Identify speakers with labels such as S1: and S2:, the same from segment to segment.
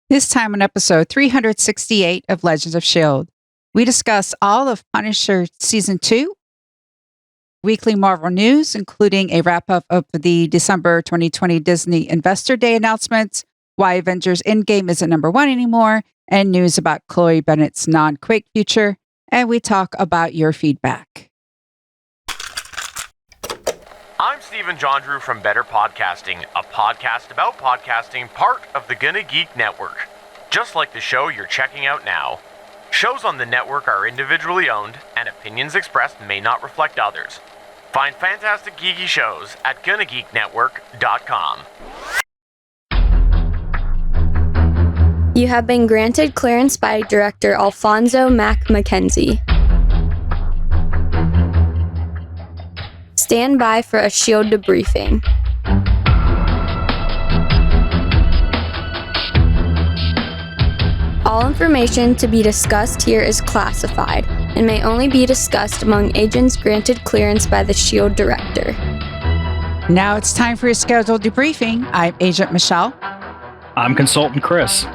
S1: This time on episode 368 of Legends of S.H.I.E.L.D., we discuss all of Punisher Season 2, weekly Marvel news, including a wrap-up of the December 2020 Disney Investor Day announcements, why Avengers Endgame isn't number one anymore, and news about Chloe Bennett's non-Quake future, and we talk about your feedback.
S2: I'm Stephen John Drew from Better Podcasting, a podcast about podcasting, part of the Gonna Geek Network. Just like the show you're checking out now. Shows on the network are individually owned, and opinions expressed may not reflect others. Find fantastic geeky shows at GonnaGeekNetwork.com.
S3: You have been granted clearance by director Alfonso Mack Mackenzie. Stand by for a S.H.I.E.L.D. debriefing. All information to be discussed here is classified and may only be discussed among agents granted clearance by the S.H.I.E.L.D. director.
S1: Now it's time for your scheduled debriefing. I'm Agent Michelle.
S4: I'm Consultant Chris.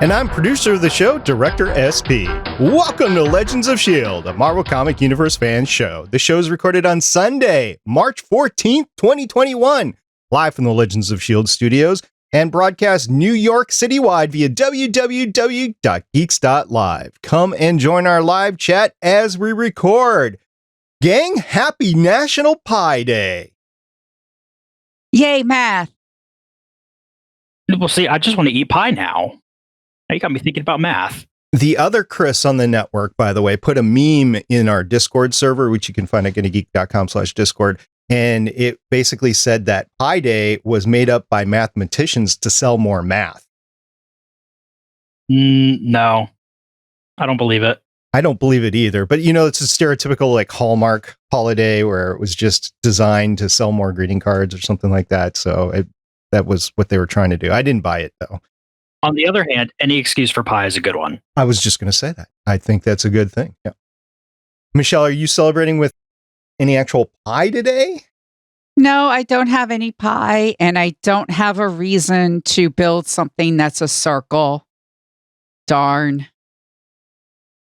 S5: And I'm producer of the show, Director SP. Welcome to Legends of S.H.I.E.L.D., a Marvel Comic Universe fan show. The show is recorded on Sunday, March 14th, 2021, live from the Legends of S.H.I.E.L.D. studios and broadcast New York citywide via www.geeks.live. Come and join our live chat as we record. Gang, happy National Pie Day.
S1: Yay, math.
S4: Well, see, I just want to eat pie now. Now you got me thinking about math.
S5: The other Chris on the network, by the way, put a meme in our Discord server, which you can find at GonnaGeek.com/Discord. And it basically said that Pi Day was made up by mathematicians to sell more math.
S4: No, I don't believe it.
S5: I don't believe it either. But, you know, it's a stereotypical like Hallmark holiday where it was just designed to sell more greeting cards or something like that. So that was what they were trying to do. I didn't buy it, though.
S4: On the other hand, any excuse for pie is a good one.
S5: I was just going to say that. I think that's a good thing. Yeah. Michelle, are you celebrating with any actual pie today?
S1: No, I don't have any pie, and I don't have a reason to build something that's a circle. Darn.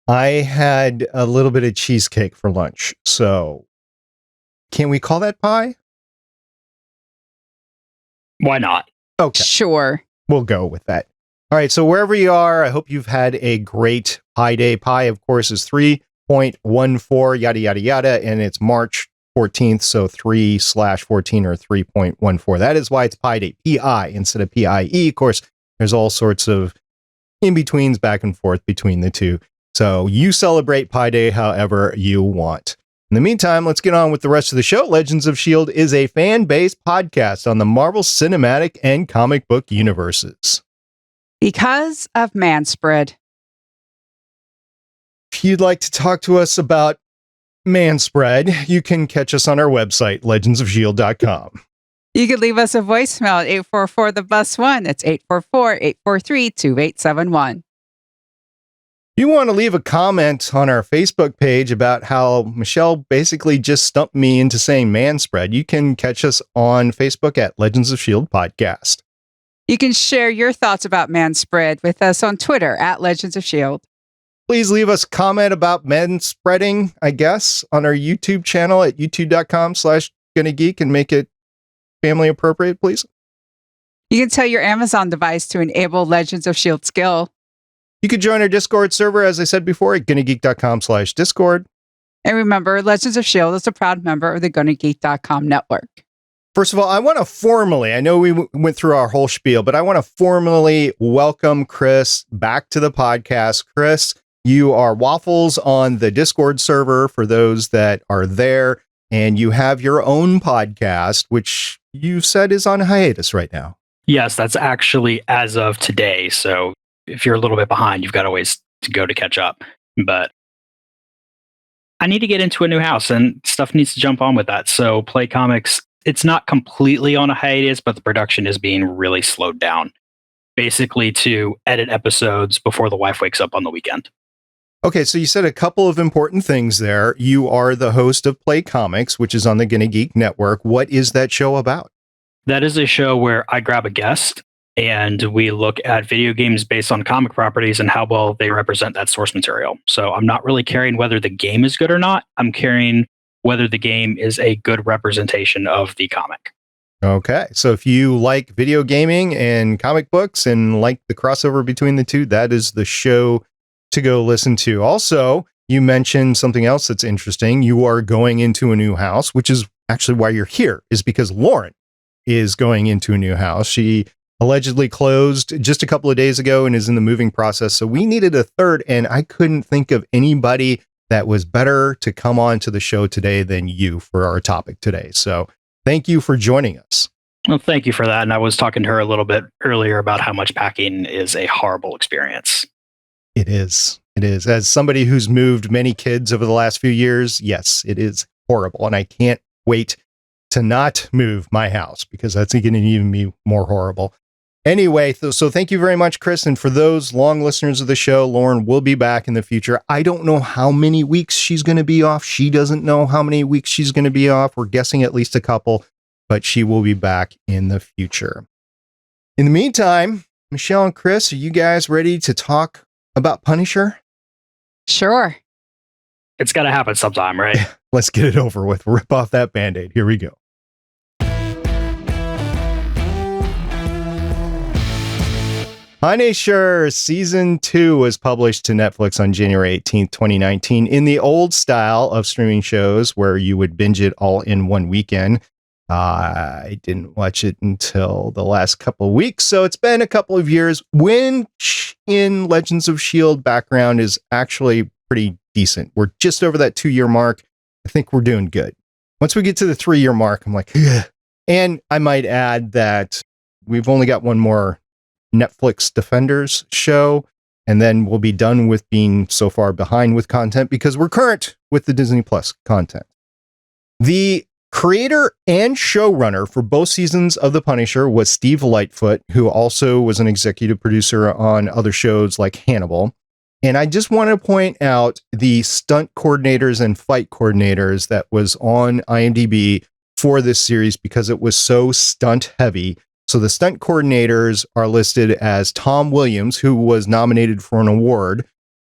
S5: I had a little bit of cheesecake for lunch, so can we call that pie?
S4: Why not?
S5: Okay.
S1: Sure.
S5: We'll go with that. All right, so wherever you are, I hope you've had a great Pi Day. Pi, of course, is 3.14, yada, yada, yada, and it's March 14th, so 3/14 or 3.14. That is why it's Pi Day, P-I instead of P-I-E. Of course, there's all sorts of in-betweens back and forth between the two. So you celebrate Pi Day however you want. In the meantime, let's get on with the rest of the show. Legends of S.H.I.E.L.D. is a fan-based podcast on the Marvel Cinematic and comic book universes.
S1: Because of Manspread.
S5: If you'd like to talk to us about Manspread, you can catch us on our website, legendsofshield.com.
S1: You can leave us a voicemail at 844-THE-BUS-1. That's 844-843-2871.
S5: You want to leave a comment on our Facebook page about how Michelle basically just stumped me into saying Manspread, you can catch us on Facebook at Legends of S.H.I.E.L.D. Podcast.
S1: You can share your thoughts about Manspread with us on Twitter at Legends of S.H.I.E.L.D.
S5: Please leave us a comment about manspreading, I guess, on our YouTube channel at youtube.com/GonnaGeek and make it family appropriate, please.
S1: You can tell your Amazon device to enable Legends of S.H.I.E.L.D. skill.
S5: You can join our Discord server, as I said before, at GonnaGeek.com/Discord.
S1: And remember, Legends of S.H.I.E.L.D. is a proud member of the GonnaGeek.com network.
S5: First of all, I want to formally, I know we went through our whole spiel, but I want to formally welcome Chris back to the podcast. Chris, you are Waffles on the Discord server for those that are there, and you have your own podcast, which you said is on hiatus right now.
S4: Yes, that's actually as of today. So if you're a little bit behind, you've got a ways to go to catch up. But I need to get into a new house and stuff needs to jump on with that. So Play Comics, it's not completely on a hiatus, but the production is being really slowed down, basically to edit episodes before the wife wakes up on the weekend.
S5: Okay, so you said a couple of important things there. You are the host of Play Comics, which is on the Gonna Geek Network. What is that show about?
S4: That is a show where I grab a guest and we look at video games based on comic properties and how well they represent that source material. So I'm not really caring whether the game is good or not. I'm caring whether the game is a good representation of the comic.
S5: Okay. So if you like video gaming and comic books and like the crossover between the two, that is the show to go listen to. Also, you mentioned something else that's interesting. You are going into a new house, which is actually why you're here, is because Lauren is going into a new house. She allegedly closed just a couple of days ago and is in the moving process. So we needed a third, and I couldn't think of anybody that was better to come on to the show today than you for our topic today. So thank you for joining us.
S4: Well, thank you for that. And I was talking to her a little bit earlier about how much packing is a horrible experience.
S5: It is. It is. As somebody who's moved many kids over the last few years, yes, it is horrible. And I can't wait to not move my house because that's going to even be more horrible. Anyway, so thank you very much, Chris. And for those long listeners of the show, Lauren will be back in the future. I don't know how many weeks she's going to be off. She doesn't know how many weeks she's going to be off. We're guessing at least a couple, but she will be back in the future. In the meantime, Michelle and Chris, are you guys ready to talk about Punisher?
S1: Sure.
S4: It's got to happen sometime, right?
S5: Let's get it over with. Rip off that Band-Aid. Here we go. Punisher Season 2 was published to Netflix on January 18th, 2019, in the old style of streaming shows where you would binge it all in one weekend. I didn't watch it until the last couple of weeks, so it's been a couple of years. Which in Legends of S.H.I.E.L.D. background is actually pretty decent. We're just over that 2-year mark. I think we're doing good. Once we get to the 3-year mark, I'm like, ugh. And I might add that we've only got one more Netflix Defenders show, and then we'll be done with being so far behind with content because we're current with the Disney Plus content. The creator and showrunner for both seasons of The Punisher was Steve Lightfoot, who also was an executive producer on other shows like Hannibal. And I just want to point out the stunt coordinators and fight coordinators that was on IMDb for this series because it was so stunt heavy. So the stunt coordinators are listed as Tom Williams, who was nominated for an award,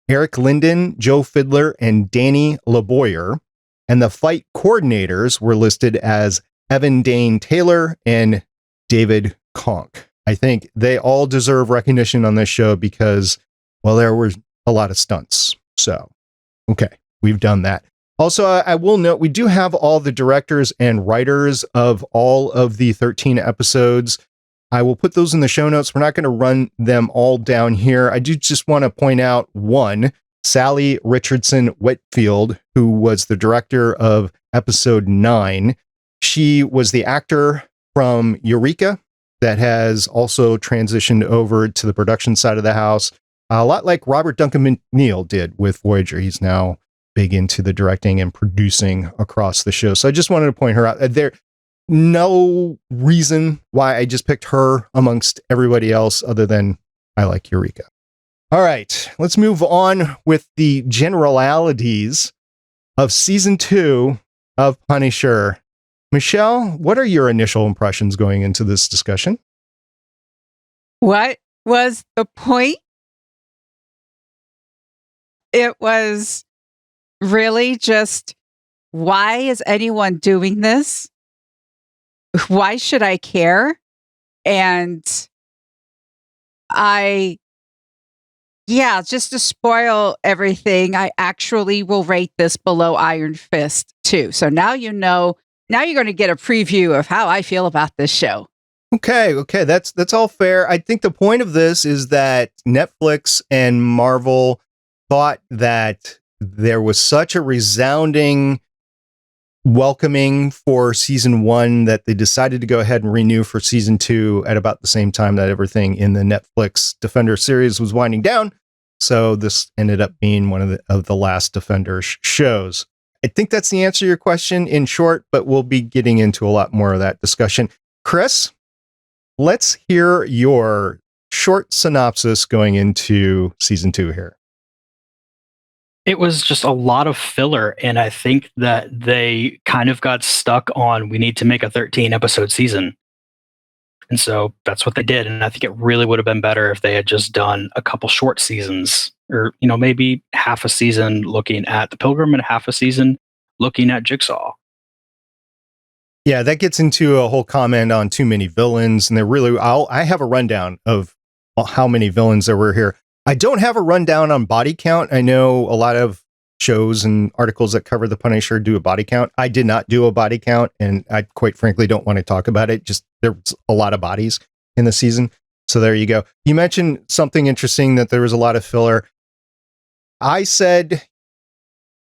S5: Eric Linden, Joe Fiddler, and Danny LeBoyer. And the fight coordinators were listed as Evan Dane Taylor and David Conk. I think they all deserve recognition on this show because, well, there were a lot of stunts. So, okay, we've done that. Also, I will note we do have all the directors and writers of all of the 13 episodes. I will put those in the show notes. We're not going to run them all down here. I do just want to point out one, Sally Richardson Whitefield, who was the director of episode 9. She was the actor from Eureka that has also transitioned over to the production side of the house, a lot like Robert Duncan McNeil did with Voyager. He's now big into the directing and producing across the show. So I just wanted to point her out. There no reason why I just picked her amongst everybody else other than I like Eureka. All right, let's move on with the generalities of season 2 of Punisher. Michelle, what are your initial impressions going into this discussion?
S1: What was the point? It was really just, why is anyone doing this? Why should I care? And just to spoil everything, I actually will rate this below Iron Fist too. So now you know, now you're going to get a preview of how I feel about this show.
S5: Okay, that's all fair. I think the point of this is that Netflix and Marvel thought that there was such a resounding welcoming for season 1 that they decided to go ahead and renew for season 2 at about the same time that everything in the Netflix Defender series was winding down. So this ended up being one of the last Defender shows. I think that's the answer to your question in short, but we'll be getting into a lot more of that discussion. Chris, let's hear your short synopsis going into season 2 here.
S4: It was just a lot of filler, and I think that they kind of got stuck on, we need to make a 13 episode season. And so that's what they did. And I think it really would have been better if they had just done a couple short seasons, or, maybe half a season looking at the Pilgrim and half a season looking at Jigsaw.
S5: Yeah, that gets into a whole comment on too many villains. And I have a rundown of how many villains there were here. I don't have a rundown on body count. I know a lot of shows and articles that cover the Punisher do a body count. I did not do a body count, and I quite frankly don't want to talk about it. Just there's a lot of bodies in the season. So there you go. You mentioned something interesting, that there was a lot of filler. I said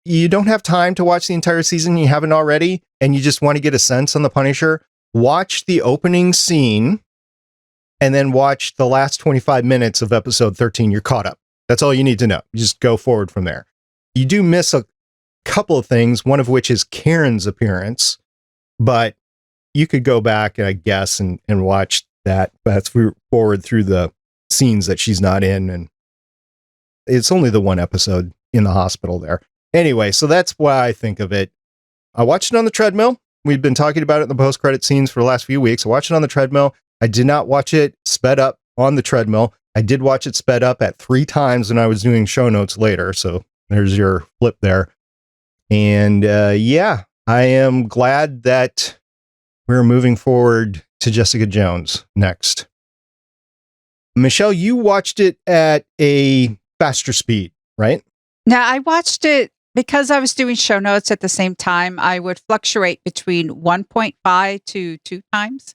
S5: you don't have time to watch the entire season, you haven't already, and you just want to get a sense on the Punisher. Watch the opening scene and then watch the last 25 minutes of episode 13. You're caught up. That's all you need to know. You just go forward from there. You do miss a couple of things, one of which is Karen's appearance, but you could go back, I guess, and watch that. That's forward through the scenes that she's not in, and it's only the one episode in the hospital there. Anyway, so that's why I think of it. I watched it on the treadmill. We've been talking about it in the post-credit scenes for the last few weeks. I watched it on the treadmill. I did not watch it sped up on the treadmill. I did watch it sped up at 3 times when I was doing show notes later, so there's your flip there. And yeah, I am glad that we're moving forward to Jessica Jones next. Michelle, you watched it at a faster speed, right?
S1: Now, I watched it because I was doing show notes at the same time. I would fluctuate between 1.5 to 2 times.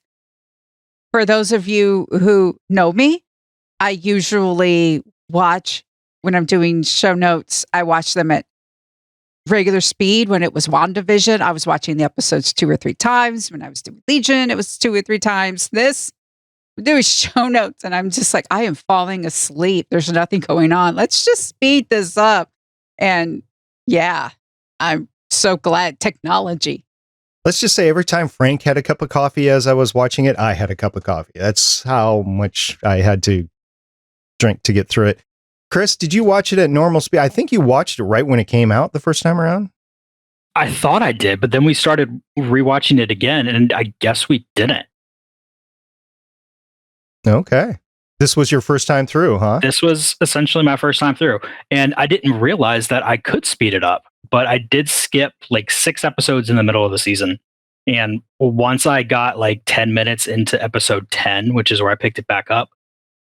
S1: For those of you who know me, I usually watch, when I'm doing show notes, I watch them at regular speed. When it was WandaVision, I was watching the episodes 2 or 3 times. When I was doing Legion, it was 2 or 3 times. I'm doing show notes, and I'm just like, I am falling asleep. There's nothing going on. Let's just speed this up. And yeah, I'm so glad technology.
S5: Let's just say every time Frank had a cup of coffee as I was watching it, I had a cup of coffee. That's how much I had to drink to get through it. Chris, did you watch it at normal speed? I think you watched it right when it came out the first time around.
S4: I thought I did, but then we started rewatching it again, and I guess we didn't.
S5: Okay. This was your first time through, huh?
S4: This was essentially my first time through. And I didn't realize that I could speed it up, but I did skip like 6 episodes in the middle of the season. And once I got like 10 minutes into episode 10, which is where I picked it back up,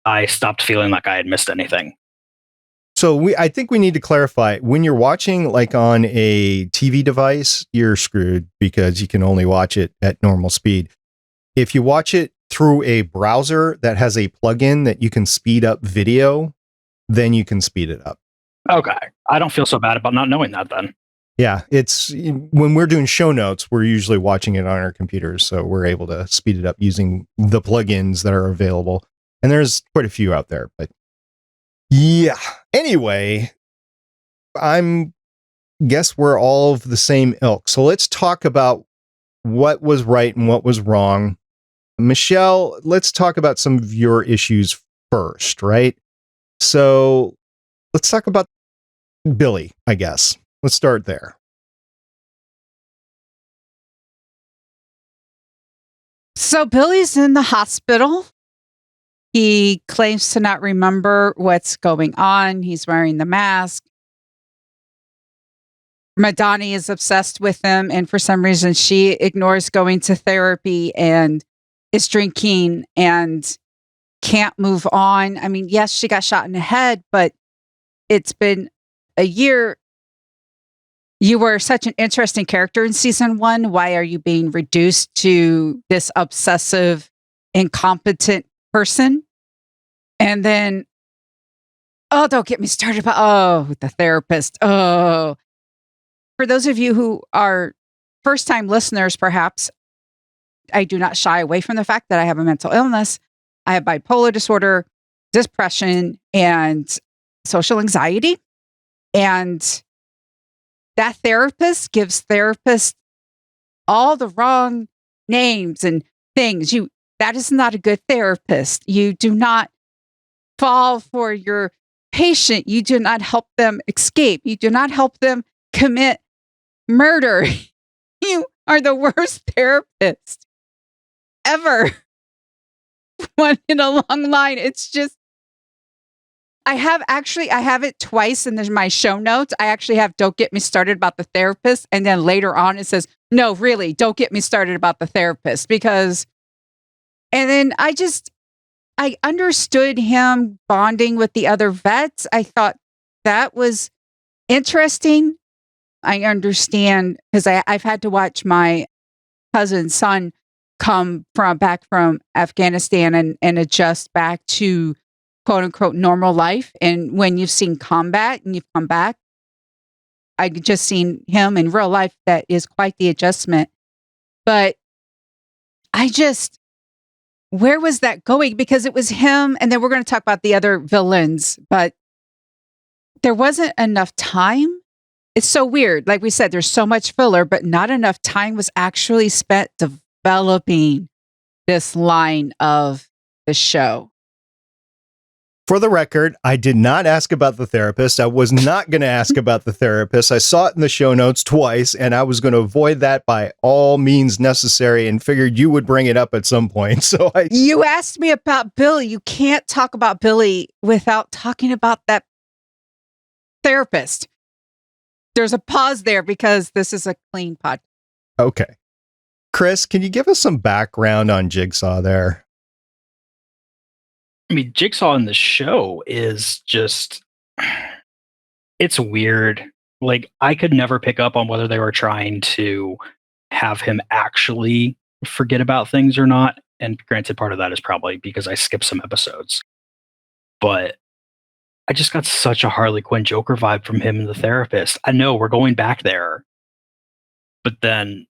S4: I stopped feeling like I had missed anything.
S5: So I think we need to clarify, when you're watching like on a TV device, you're screwed because you can only watch it at normal speed. If you watch it through a browser that has a plugin that you can speed up video, then you can speed it up.
S4: Okay. I don't feel so bad about not knowing that then.
S5: Yeah, it's when we're doing show notes, we're usually watching it on our computers, so we're able to speed it up using the plugins that are available. And there's quite a few out there, but yeah. Anyway, guess we're all of the same ilk. So let's talk about what was right and what was wrong. Michelle, let's talk about some of your issues first, right? So let's talk about Billy, I guess. Let's start there.
S1: So Billy's in the hospital. He claims to not remember what's going on. He's wearing the mask. Madani is obsessed with him, and for some reason she ignores going to therapy and is drinking and can't move on. I mean, yes, she got shot in the head, but it's been a year. You were such an interesting character in season 1. Why are you being reduced to this obsessive, incompetent person? And then, don't get me started about, the therapist. For those of you who are first-time listeners, perhaps, I do not shy away from the fact that I have a mental illness. I have bipolar disorder, depression, and social anxiety. And that therapist gives therapists all the wrong names and things. That is not a good therapist. You do not fall for your patient. You do not help them escape. You do not help them commit murder. You are the worst therapist ever. one in a long line. It's just, I have it twice in my show notes. I actually have "Don't get me started about the therapist," and then later on it says, "No, really, don't get me started about the therapist," because, and then I understood him bonding with the other vets. I thought that was interesting. I understand because I've had to watch my cousin's son come back from Afghanistan and adjust back to quote unquote normal life. And when you've seen combat and you've come back, I just seen him in real life. That is quite the adjustment. But where was that going? Because it was him. And then we're going to talk about the other villains, but there wasn't enough time. It's so weird. Like we said, there's so much filler, but not enough time was actually spent developing this line of the show.
S5: For the record, I did not ask about the therapist. I was not going to ask about the therapist. I saw it in the show notes twice, and I was going to avoid that by all means necessary and figured you would bring it up at some point.
S1: You asked me about Billy. You can't talk about Billy without talking about that therapist. There's a pause there because this is a clean podcast.
S5: Okay. Chris, can you give us some background on Jigsaw there?
S4: I mean, Jigsaw in the show is just, it's weird. Like, I could never pick up on whether they were trying to have him actually forget about things or not. And granted, part of that is probably because I skipped some episodes. But I just got such a Harley Quinn Joker vibe from him and the therapist. I know we're going back there. But then,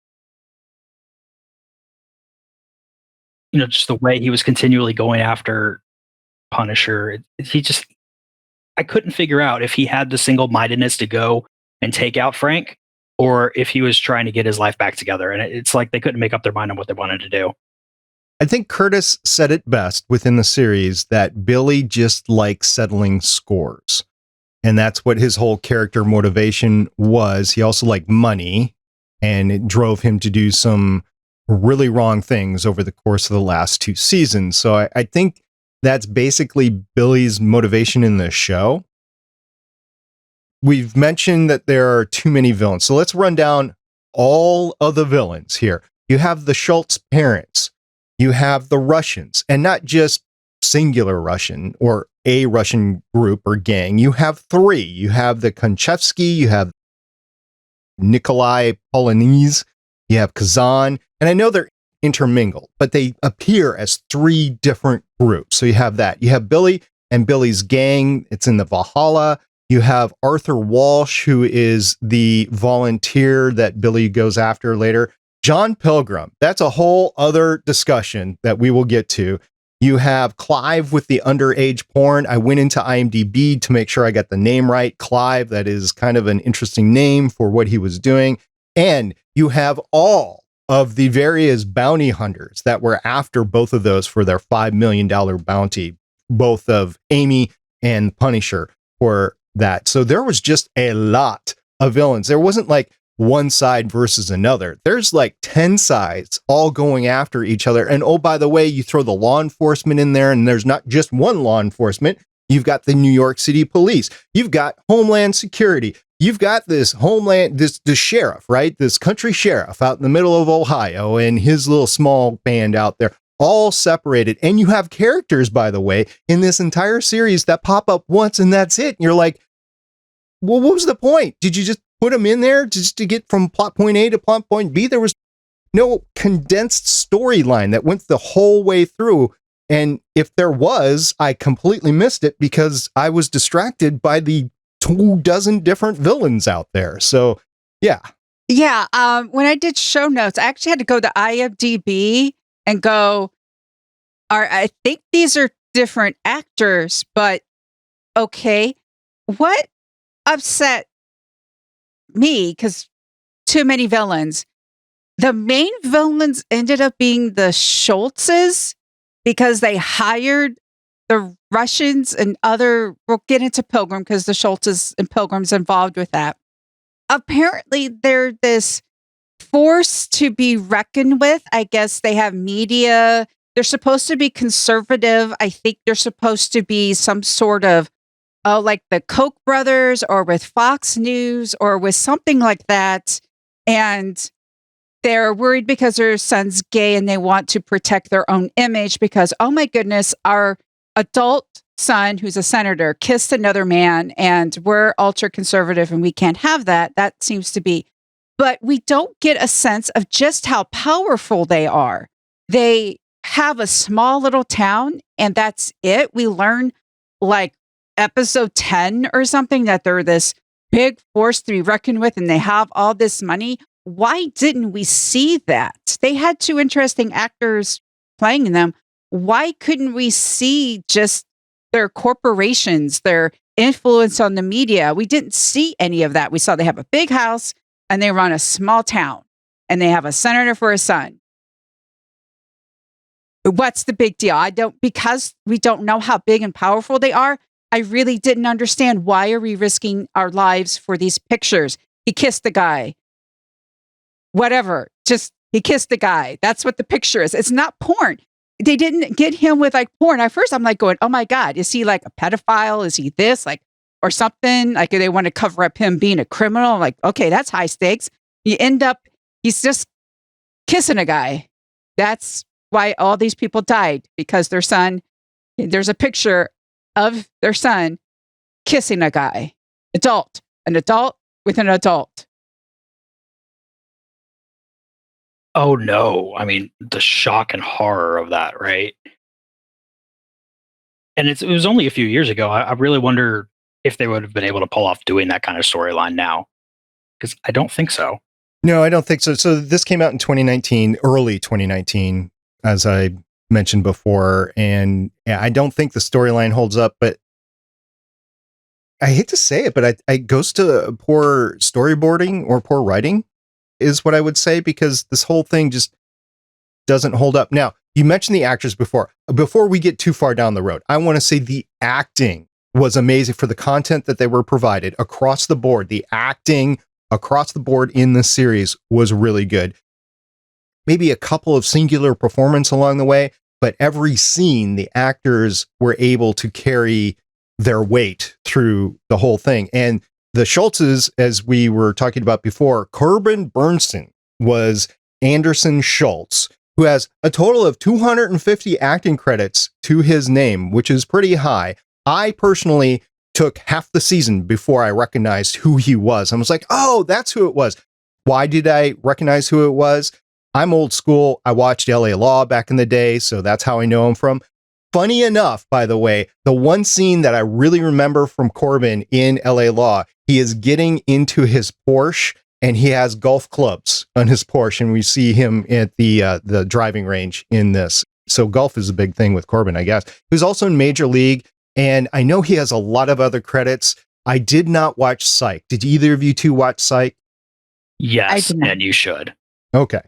S4: just the way he was continually going after Punisher, I couldn't figure out if he had the single-mindedness to go and take out Frank, or if he was trying to get his life back together. And it's like they couldn't make up their mind on what they wanted to do.
S5: I think Curtis said it best within the series that Billy just likes settling scores. And that's what his whole character motivation was. He also liked money, and it drove him to do some really wrong things over the course of the last 2 seasons. So I think that's basically Billy's motivation in the show. We've mentioned that there are too many villains. So let's run down all of the villains here. You have the Schultz parents. You have the Russians, and not just singular Russian or a Russian group or gang. You have 3. You have the Konchevsky, you have Nikolai Polonese, you have Kazan, and I know they're intermingled, but they appear as 3 different groups. So you have that. You have Billy and Billy's gang. It's in the Valhalla. You have Arthur Walsh, who is the volunteer that Billy goes after later. John Pilgrim. That's a whole other discussion that we will get to. You have Clive with the underage porn. I went into IMDb to make sure I got the name right. Clive, that is kind of an interesting name for what he was doing. And you have all of the various bounty hunters that were after both of those for their $5 million bounty, both of Amy and Punisher for that. So there was just a lot of villains. There wasn't like one side versus another. There's like 10 sides all going after each other. And oh, by the way, you throw the law enforcement in there, and there's not just one law enforcement. You've got the New York City police. You've got Homeland Security. You've got this the sheriff, right? This country sheriff out in the middle of Ohio and his little small band out there, all separated. And you have characters, by the way, in this entire series that pop up once and that's it. And you're like, well, what was the point? Did you just put them in there just to get from plot point A to plot point B? There was no condensed storyline that went the whole way through. And if there was, I completely missed it because I was distracted by the 24 different villains out there. So, yeah.
S1: Yeah. When I did show notes, I actually had to go to IMDb and go, I think these are different actors, but okay. What upset me, because too many villains. The main villains ended up being the Schultzes because they hired the Russians and we'll get into Pilgrim because the Schultzes and Pilgrim's involved with that. Apparently, they're this force to be reckoned with. I guess they have media. they're supposed to be conservative. I think they're supposed to be some sort of, like the Koch brothers or with Fox News or with something like that. And they're worried because their son's gay and they want to protect their own image because, oh my goodness, our adult son, who's a senator, kissed another man and we're ultra conservative and we can't have that. That seems to be. But we don't get a sense of just how powerful they are. They have a small little town and that's it. We learn like episode 10 or something that they're this big force to be reckoned with and they have all this money. Why didn't we see that? They had two interesting actors playing them. Why couldn't we see just their corporations, their influence on the media? We didn't see any of that. We saw they have a big house and they run a small town and they have a senator for a son. What's the big deal? Because we don't know how big and powerful they are. I really didn't understand, why are we risking our lives for these pictures? He kissed the guy. Whatever. Just, he kissed the guy. That's what the picture is. It's not porn. They didn't get him with like porn. At first I'm like going, oh my God, is he like a pedophile? Is he this? Like, or something? Like they want to cover up him being a criminal. Like, okay, that's high stakes. You end up, he's just kissing a guy. That's why all these people died, because their son, there's a picture of their son kissing a guy, an adult with an adult.
S4: Oh no. I mean, the shock and horror of that, right? And it was only a few years ago. I really wonder if they would have been able to pull off doing that kind of storyline now. Because I don't think so.
S5: No, I don't think so. So this came out in 2019, early 2019, as I mentioned before. And yeah, I don't think the storyline holds up, but I hate to say it, but it goes to poor storyboarding or poor writing is what I would say, because this whole thing just doesn't hold up. Now, you mentioned the actors before. Before we get too far down the road, I want to say the acting was amazing for the content that they were provided across the board. The acting across the board in this series was really good. Maybe a couple of singular performances along the way, but every scene, the actors were able to carry their weight through the whole thing. And the Schultzes, as we were talking about before, Corbin Bernsen was Anderson Schultz, who has a total of 250 acting credits to his name, which is pretty high. I personally took half the season before I recognized who he was. I was like, oh, that's who it was. Why did I recognize who it was? I'm old school. I watched LA Law back in the day, so that's how I know him from. Funny enough, by the way, the one scene that I really remember from Corbin in LA Law, he is getting into his Porsche and he has golf clubs on his Porsche, and we see him at the driving range in this. So golf is a big thing with Corbin, I guess. He was also in Major League, and I know he has a lot of other credits. I did not watch S.H.I.E.L.D. Did either of you two watch S.H.I.E.L.D.?
S4: Yes, and you should.
S5: Okay.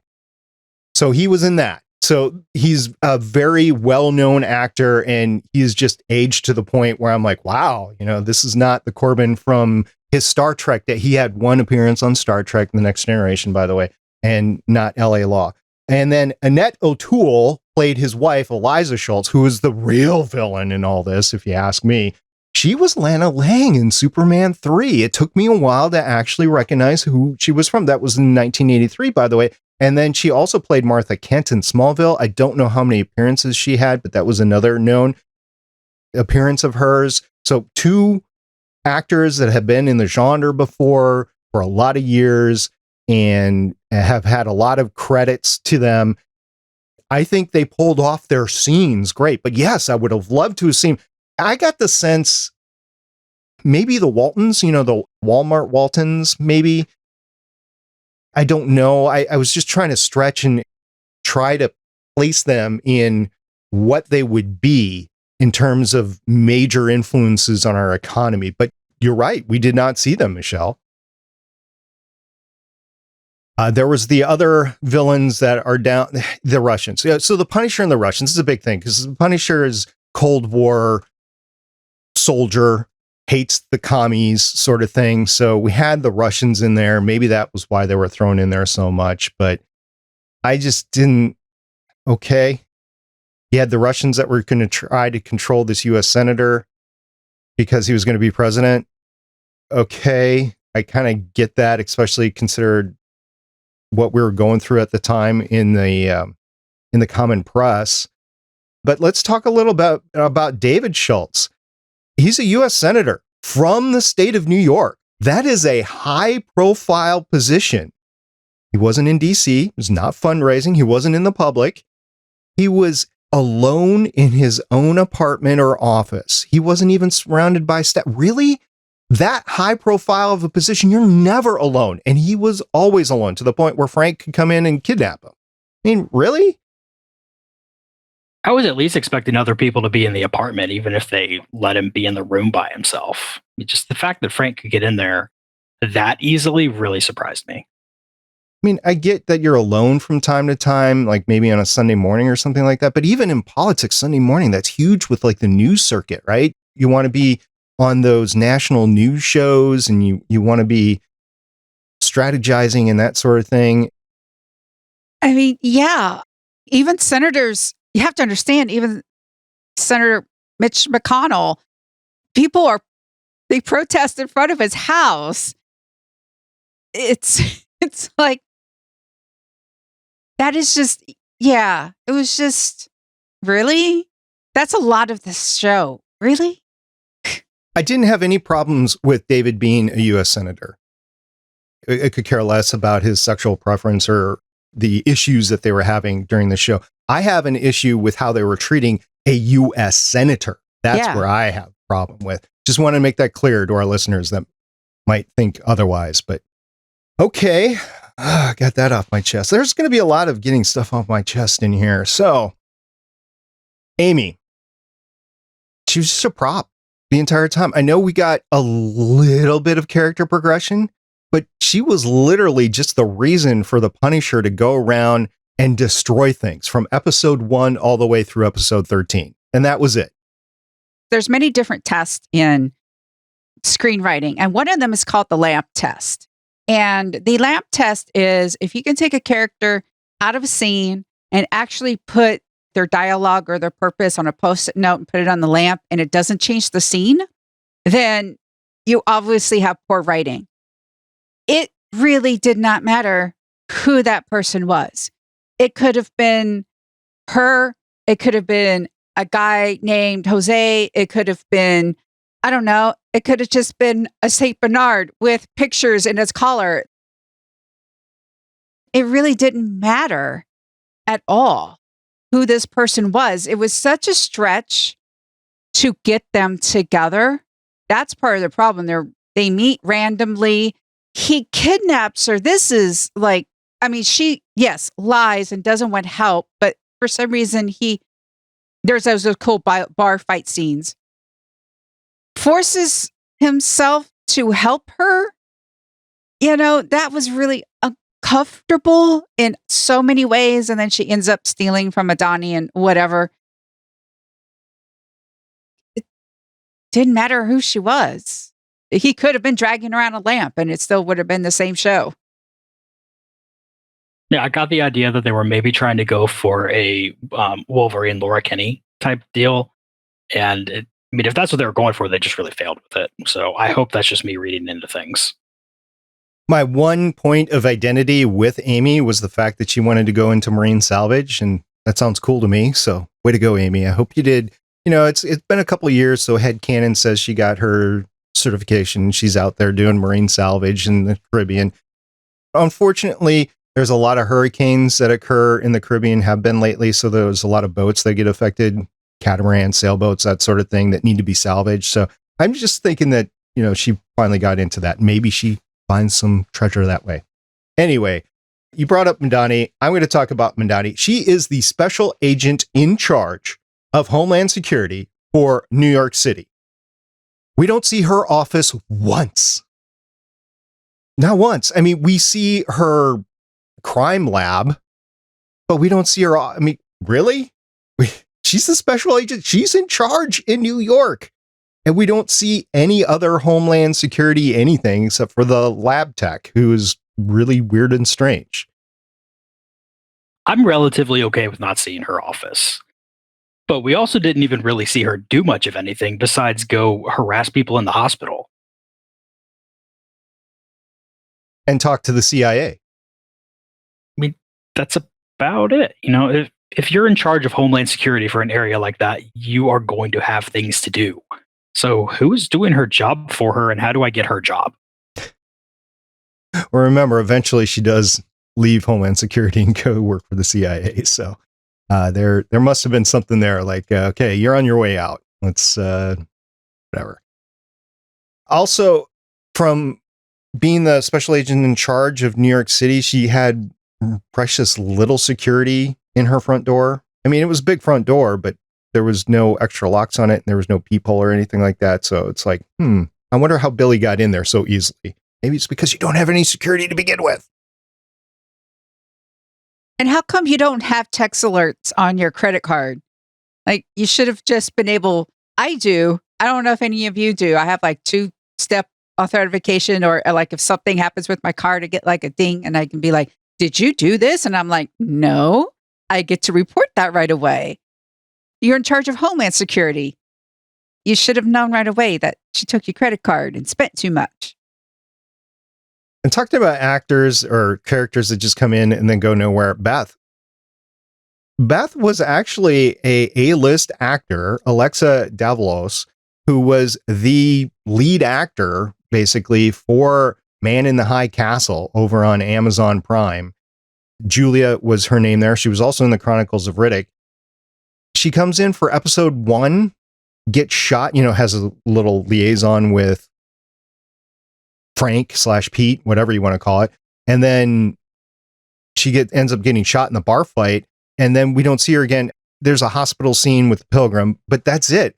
S5: So he was in that. So he's a very well-known actor, and he's just aged to the point where I'm like, wow, this is not the Corbin from his Star Trek. That he had one appearance on Star Trek, The Next Generation, by the way, and not LA Law. And then Annette O'Toole played his wife, Eliza Schultz, who is the real villain in all this, if you ask me. She was Lana Lang in Superman 3. It took me a while to actually recognize who she was from. That was in 1983, by the way. And then she also played Martha Kent in Smallville. I don't know how many appearances she had, but that was another known appearance of hers. So two actors that have been in the genre before for a lot of years and have had a lot of credits to them. I think they pulled off their scenes great. But yes, I would have loved to have seen. I got the sense maybe the Waltons, the Walmart Waltons, maybe. I don't know. I was just trying to stretch and try to place them in what they would be in terms of major influences on our economy. But you're right. We did not see them, Michelle. There was the other villains that are down, the Russians. So the Punisher and the Russians is a big thing, because the Punisher is Cold War soldier, hates the commies sort of thing. So we had the Russians in there. Maybe that was why they were thrown in there so much, but I just didn't. Okay. He had the Russians that were going to try to control this U.S. senator because he was going to be president. Okay, I kind of get that, especially considered what we were going through at the time in the common press. But let's talk a little bit about David Schultz. He's a U.S. senator from the state of New York. That is a high-profile position. He wasn't in D.C. He was not fundraising. He wasn't in the public. He was alone in his own apartment or office. He wasn't even surrounded by staff. Really? That high profile of a position, you're never alone. And he was always alone to the point where Frank could come in and kidnap him. I mean, really?
S4: I was at least expecting other people to be in the apartment, even if they let him be in the room by himself. Just the fact that Frank could get in there that easily really surprised me.
S5: I mean, I get that you're alone from time to time, like maybe on a Sunday morning or something like that. But even in politics, Sunday morning, that's huge with like the news circuit, right? You want to be on those national news shows and you want to be strategizing and that sort of thing.
S1: I mean, yeah, even senators, you have to understand, even Senator Mitch McConnell, they protest in front of his house. It's like, that is just, yeah, it was just, really? That's a lot of this show. Really?
S5: I didn't have any problems with David being a U.S. senator. I could care less about his sexual preference or the issues that they were having during the show. I have an issue with how they were treating a U.S. senator. That's where I have a problem with. Just want to make that clear to our listeners that might think otherwise. But okay, I got that off my chest. There's going to be a lot of getting stuff off my chest in here. So, Amy, she was just a prop the entire time. I know we got a little bit of character progression, but she was literally just the reason for the Punisher to go around and destroy things from episode 1 all the way through episode 13. And that was it.
S1: There's many different tests in screenwriting, and one of them is called the lamp test. And the lamp test is if you can take a character out of a scene and actually put their dialogue or their purpose on a post-it note and put it on the lamp and it doesn't change the scene, then you obviously have poor writing. It really did not matter who that person was. It could have been her. It could have been a guy named Jose. It could have been, I don't know. It could have just been a St. Bernard with pictures in his collar. It really didn't matter at all who this person was. It was such a stretch to get them together. That's part of the problem. They meet randomly. He kidnaps her. This is like, I mean, she, yes, lies and doesn't want help, but for some reason there's those cool bar fight scenes. Forces himself to help her. You know, that was really uncomfortable in so many ways. And then she ends up stealing from Adani and whatever. It didn't matter who she was. He could have been dragging around a lamp and it still would have been the same show.
S4: Yeah, I got the idea that they were maybe trying to go for a Wolverine Laura Kinney type deal. And I mean, if that's what they were going for, they just really failed with it. So I hope that's just me reading into things.
S5: My one point of identity with Amy was the fact that she wanted to go into marine salvage. And that sounds cool to me. So way to go, Amy. I hope you did. You know, it's been a couple of years. So headcanon says she got her certification. She's out there doing marine salvage in the Caribbean. Unfortunately, there's a lot of hurricanes that occur in the Caribbean, have been lately. So there's a lot of boats that get affected, catamarans, sailboats, that sort of thing that need to be salvaged. So I'm just thinking that, you know, she finally got into that. Maybe she finds some treasure that way. Anyway, you brought up Madani. I'm going to talk about Madani. She is the special agent in charge of Homeland Security for New York City. We don't see her office once. Not once. I mean, we see her crime lab, but we don't see her. I mean, really? She's the special agent. She's in charge in New York. And we don't see any other Homeland Security anything except for the lab tech, who is really weird and strange.
S4: I'm relatively okay with not seeing her office. But we also didn't even really see her do much of anything besides go harass people in the hospital.
S5: And talk to the CIA.
S4: I mean, that's about it. You know, if you're in charge of Homeland Security for an area like that, you are going to have things to do. So who's doing her job for her, and how do I get her job?
S5: Well, remember, eventually she does leave Homeland Security and go work for the CIA. So there must have been something there like, okay, you're on your way out. Let's, whatever. Also, from being the special agent in charge of New York City, she had precious little security in her front door. I mean, it was a big front door, but there was no extra locks on it, and there was no peephole or anything like that. So it's like, I wonder how Billy got in there so easily. Maybe it's because you don't have any security to begin with.
S1: And how come you don't have text alerts on your credit card? Like, you should have just been able, I do. I don't know if any of you do. I have like 2-step authentication, or like if something happens with my card, I get like a ding and I can be like, did you do this? And I'm like, no, I get to report that right away. You're in charge of Homeland Security. You should have known right away that she took your credit card and spent too much.
S5: And talking about actors or characters that just come in and then go nowhere, Beth was actually a A-list actor, Alexa Davalos, who was the lead actor, basically, for Man in the High Castle over on Amazon Prime. Julia was her name there. She was also in the Chronicles of Riddick. She comes in for episode 1, gets shot, has a little liaison with Frank / Pete, whatever you want to call it. And then she ends up getting shot in the bar fight. And then we don't see her again. There's a hospital scene with Pilgrim, but that's it.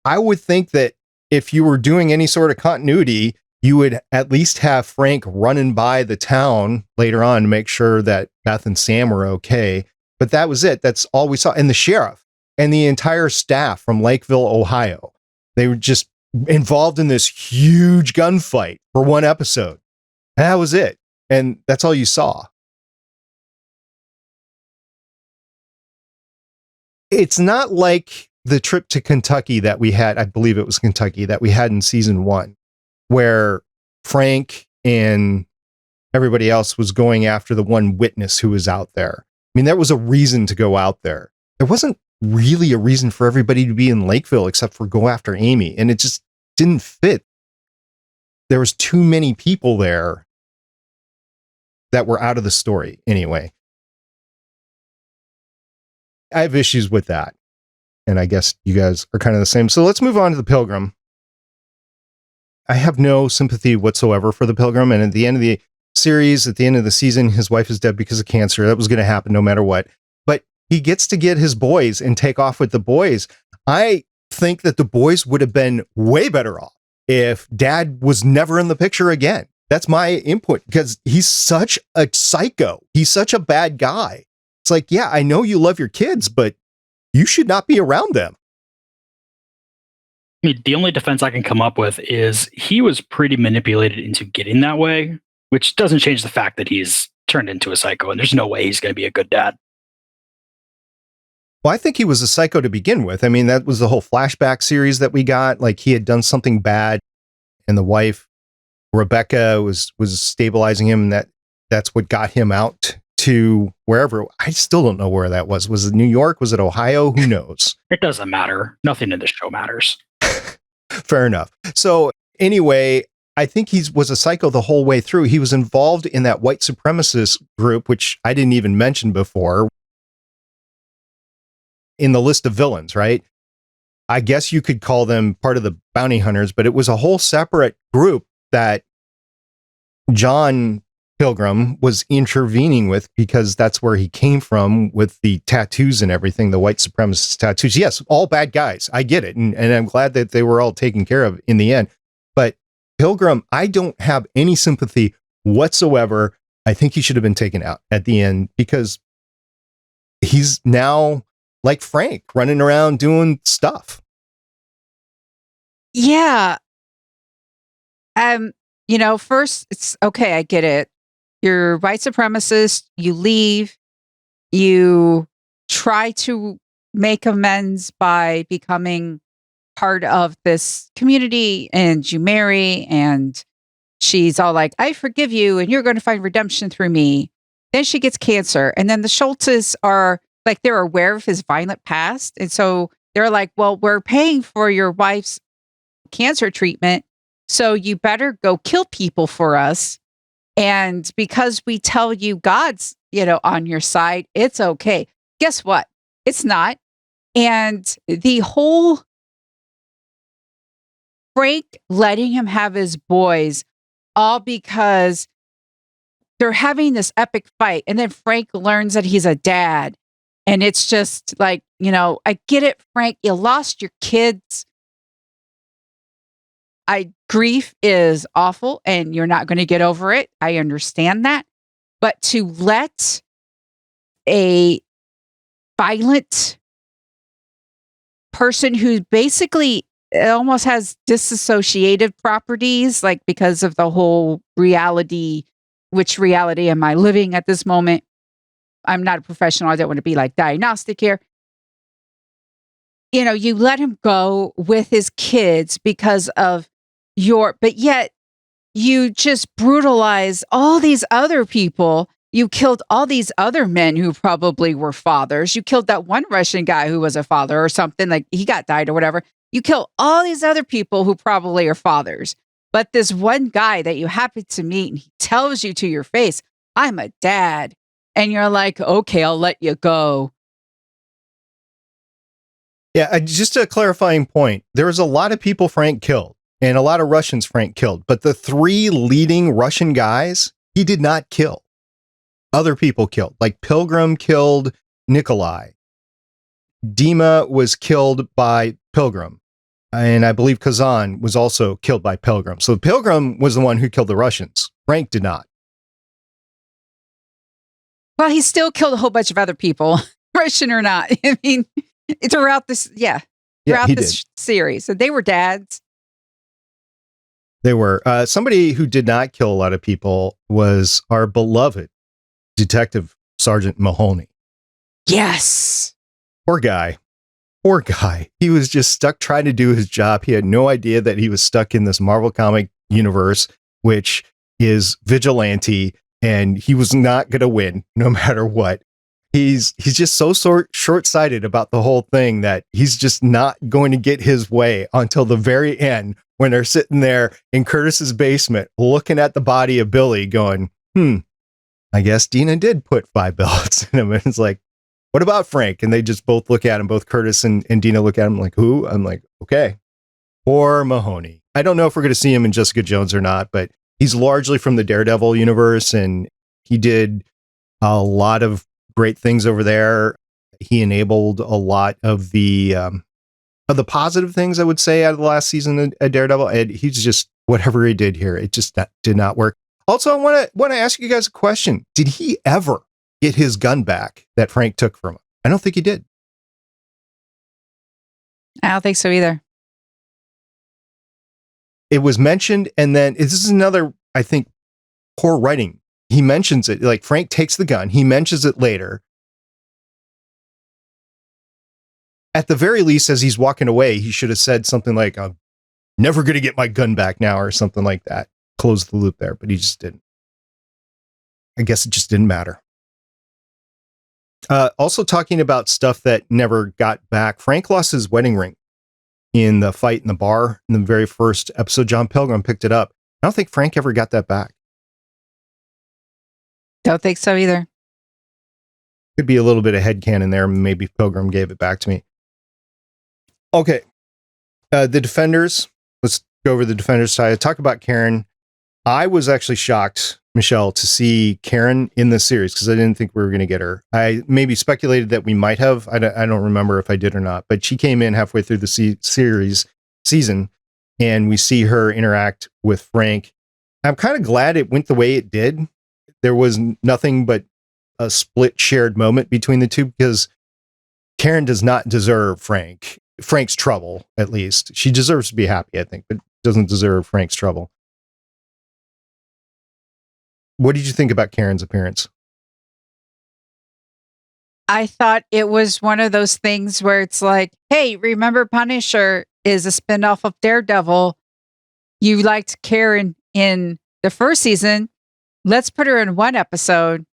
S5: I would think that if you were doing any sort of continuity, you would at least have Frank running by the town later on to make sure that Beth and Sam were okay. But that was it. That's all we saw. And the sheriff and the entire staff from Lakeville, Ohio, they were just involved in this huge gunfight for one episode. And that was it. And that's all you saw. It's not like the trip to Kentucky that we had, I believe it was Kentucky, that we had in season 1, where Frank and everybody else was going after the one witness who was out there. I mean, there was a reason to go out there. There wasn't really a reason for everybody to be in Lakeville except for go after Amy. And it just didn't fit. There was too many people there that were out of the story anyway. I have issues with that. And I guess you guys are kind of the same. So let's move on to the Pilgrim. I have no sympathy whatsoever for the Pilgrim. And at the end of the series, at the end of the season, his wife is dead because of cancer. That was going to happen no matter what. But he gets to get his boys and take off with the boys. I think that the boys would have been way better off if Dad was never in the picture again. That's my input, because he's such a psycho. He's such a bad guy. It's like, yeah, I know you love your kids, but you should not be around them.
S4: I mean, the only defense I can come up with is he was pretty manipulated into getting that way, which doesn't change the fact that he's turned into a psycho, and there's no way he's going to be a good dad.
S5: Well, I think he was a psycho to begin with. I mean, that was the whole flashback series that we got. Like, he had done something bad, and the wife, Rebecca, was stabilizing him, and that's what got him out to wherever. I still don't know where that was. Was it New York? Was it Ohio? Who knows?
S4: It doesn't matter. Nothing in the show matters.
S5: Fair enough. So anyway, I think he was a psycho the whole way through. He was involved in that white supremacist group, which I didn't even mention before, in the list of villains, right? I guess you could call them part of the bounty hunters, but it was a whole separate group that John Pilgrim was intervening with, because that's where he came from with the tattoos and everything, the white supremacist tattoos. Yes, all bad guys. I get it. And I'm glad that they were all taken care of in the end. But Pilgrim, I don't have any sympathy whatsoever. I think he should have been taken out at the end, because he's now like Frank, running around doing stuff.
S1: Yeah. First it's okay, I get it. You're white supremacist, you leave, you try to make amends by becoming part of this community, and you marry, and she's all like, I forgive you and you're going to find redemption through me. Then she gets cancer. And then the Schultzes are like, they're aware of his violent past. And so they're like, well, we're paying for your wife's cancer treatment. So you better go kill people for us. And because we tell you God's, on your side, it's okay. Guess what? It's not. And the whole Frank letting him have his boys, all because they're having this epic fight. And then Frank learns that he's a dad. And it's just like, I get it, Frank, you lost your kids. Grief is awful and you're not going to get over it. I understand that. But to let a violent person who basically almost has disassociative properties, like because of the whole reality, which reality am I living at this moment? I'm not a professional. I don't want to be like diagnostic here. You let him go with his kids because of but yet you just brutalize all these other people. You killed all these other men who probably were fathers. You killed that one Russian guy who was a father or something, like he died or whatever. You kill all these other people who probably are fathers. But this one guy that you happen to meet, and he tells you to your face, I'm a dad. And you're like, okay, I'll let you go.
S5: Yeah, just a clarifying point. There was a lot of people Frank killed and a lot of Russians Frank killed. But the 3 leading Russian guys, he did not kill. Other people killed. Like Pilgrim killed Nikolai. Dima was killed by Pilgrim. And I believe Kazan was also killed by Pilgrim. So Pilgrim was the one who killed the Russians. Frank did not.
S1: Well, he still killed a whole bunch of other people, Russian or not. I mean, throughout this, throughout this series. So they were dads.
S5: They were. Somebody who did not kill a lot of people was our beloved Detective Sergeant Mahoney.
S1: Yes.
S5: Poor guy. Poor guy. He was just stuck trying to do his job. He had no idea that he was stuck in this Marvel comic universe, which is vigilante, and he was not going to win no matter what. He's just so short-sighted about the whole thing that he's just not going to get his way until the very end when they're sitting there in Curtis's basement looking at the body of Billy going, I guess Dina did put 5 bullets in him. And it's like, what about Frank? And they just both look at him, both Curtis and Dina look at him like, who? I'm like, okay. Poor Mahoney. I don't know if we're going to see him in Jessica Jones or not, but he's largely from the Daredevil universe, and he did a lot of great things over there. He enabled a lot of the positive things, I would say, out of the last season at Daredevil. And he's just, whatever he did here, it just did not work. Also, I want to ask you guys a question. Did he ever get his gun back that Frank took from him? I don't think he did.
S1: I don't think so either.
S5: It was mentioned, and then this is another, I think, poor writing. He mentions it, like Frank takes the gun. He mentions it later. At the very least, as he's walking away, he should have said something like, I'm never going to get my gun back now, or something like that. Close the loop there, but he just didn't. I guess it just didn't matter. Also talking about stuff that never got back. Frank lost his wedding ring in the fight in the bar in the very first episode. John Pilgrim picked it up. I don't think Frank ever got that back.
S1: Don't think so either.
S5: Could be a little bit of headcanon there. Maybe Pilgrim gave it back to me. Okay. The Defenders. Let's go over the Defenders side. Talk about Karen. I was actually shocked, Michelle, to see Karen in this series because I didn't think we were going to get her. I maybe speculated that we might have. I don't remember if I did or not, but she came in halfway through the season, and we see her interact with Frank. I'm kind of glad it went the way it did. There was nothing but a split shared moment between the two because Karen does not deserve Frank's trouble, at least. She deserves to be happy, I think, but doesn't deserve Frank's trouble. What did you think about Karen's appearance?
S1: I thought it was one of those things where it's like, hey, remember Punisher is a spinoff of Daredevil. You liked Karen in the first season. Let's put her in one episode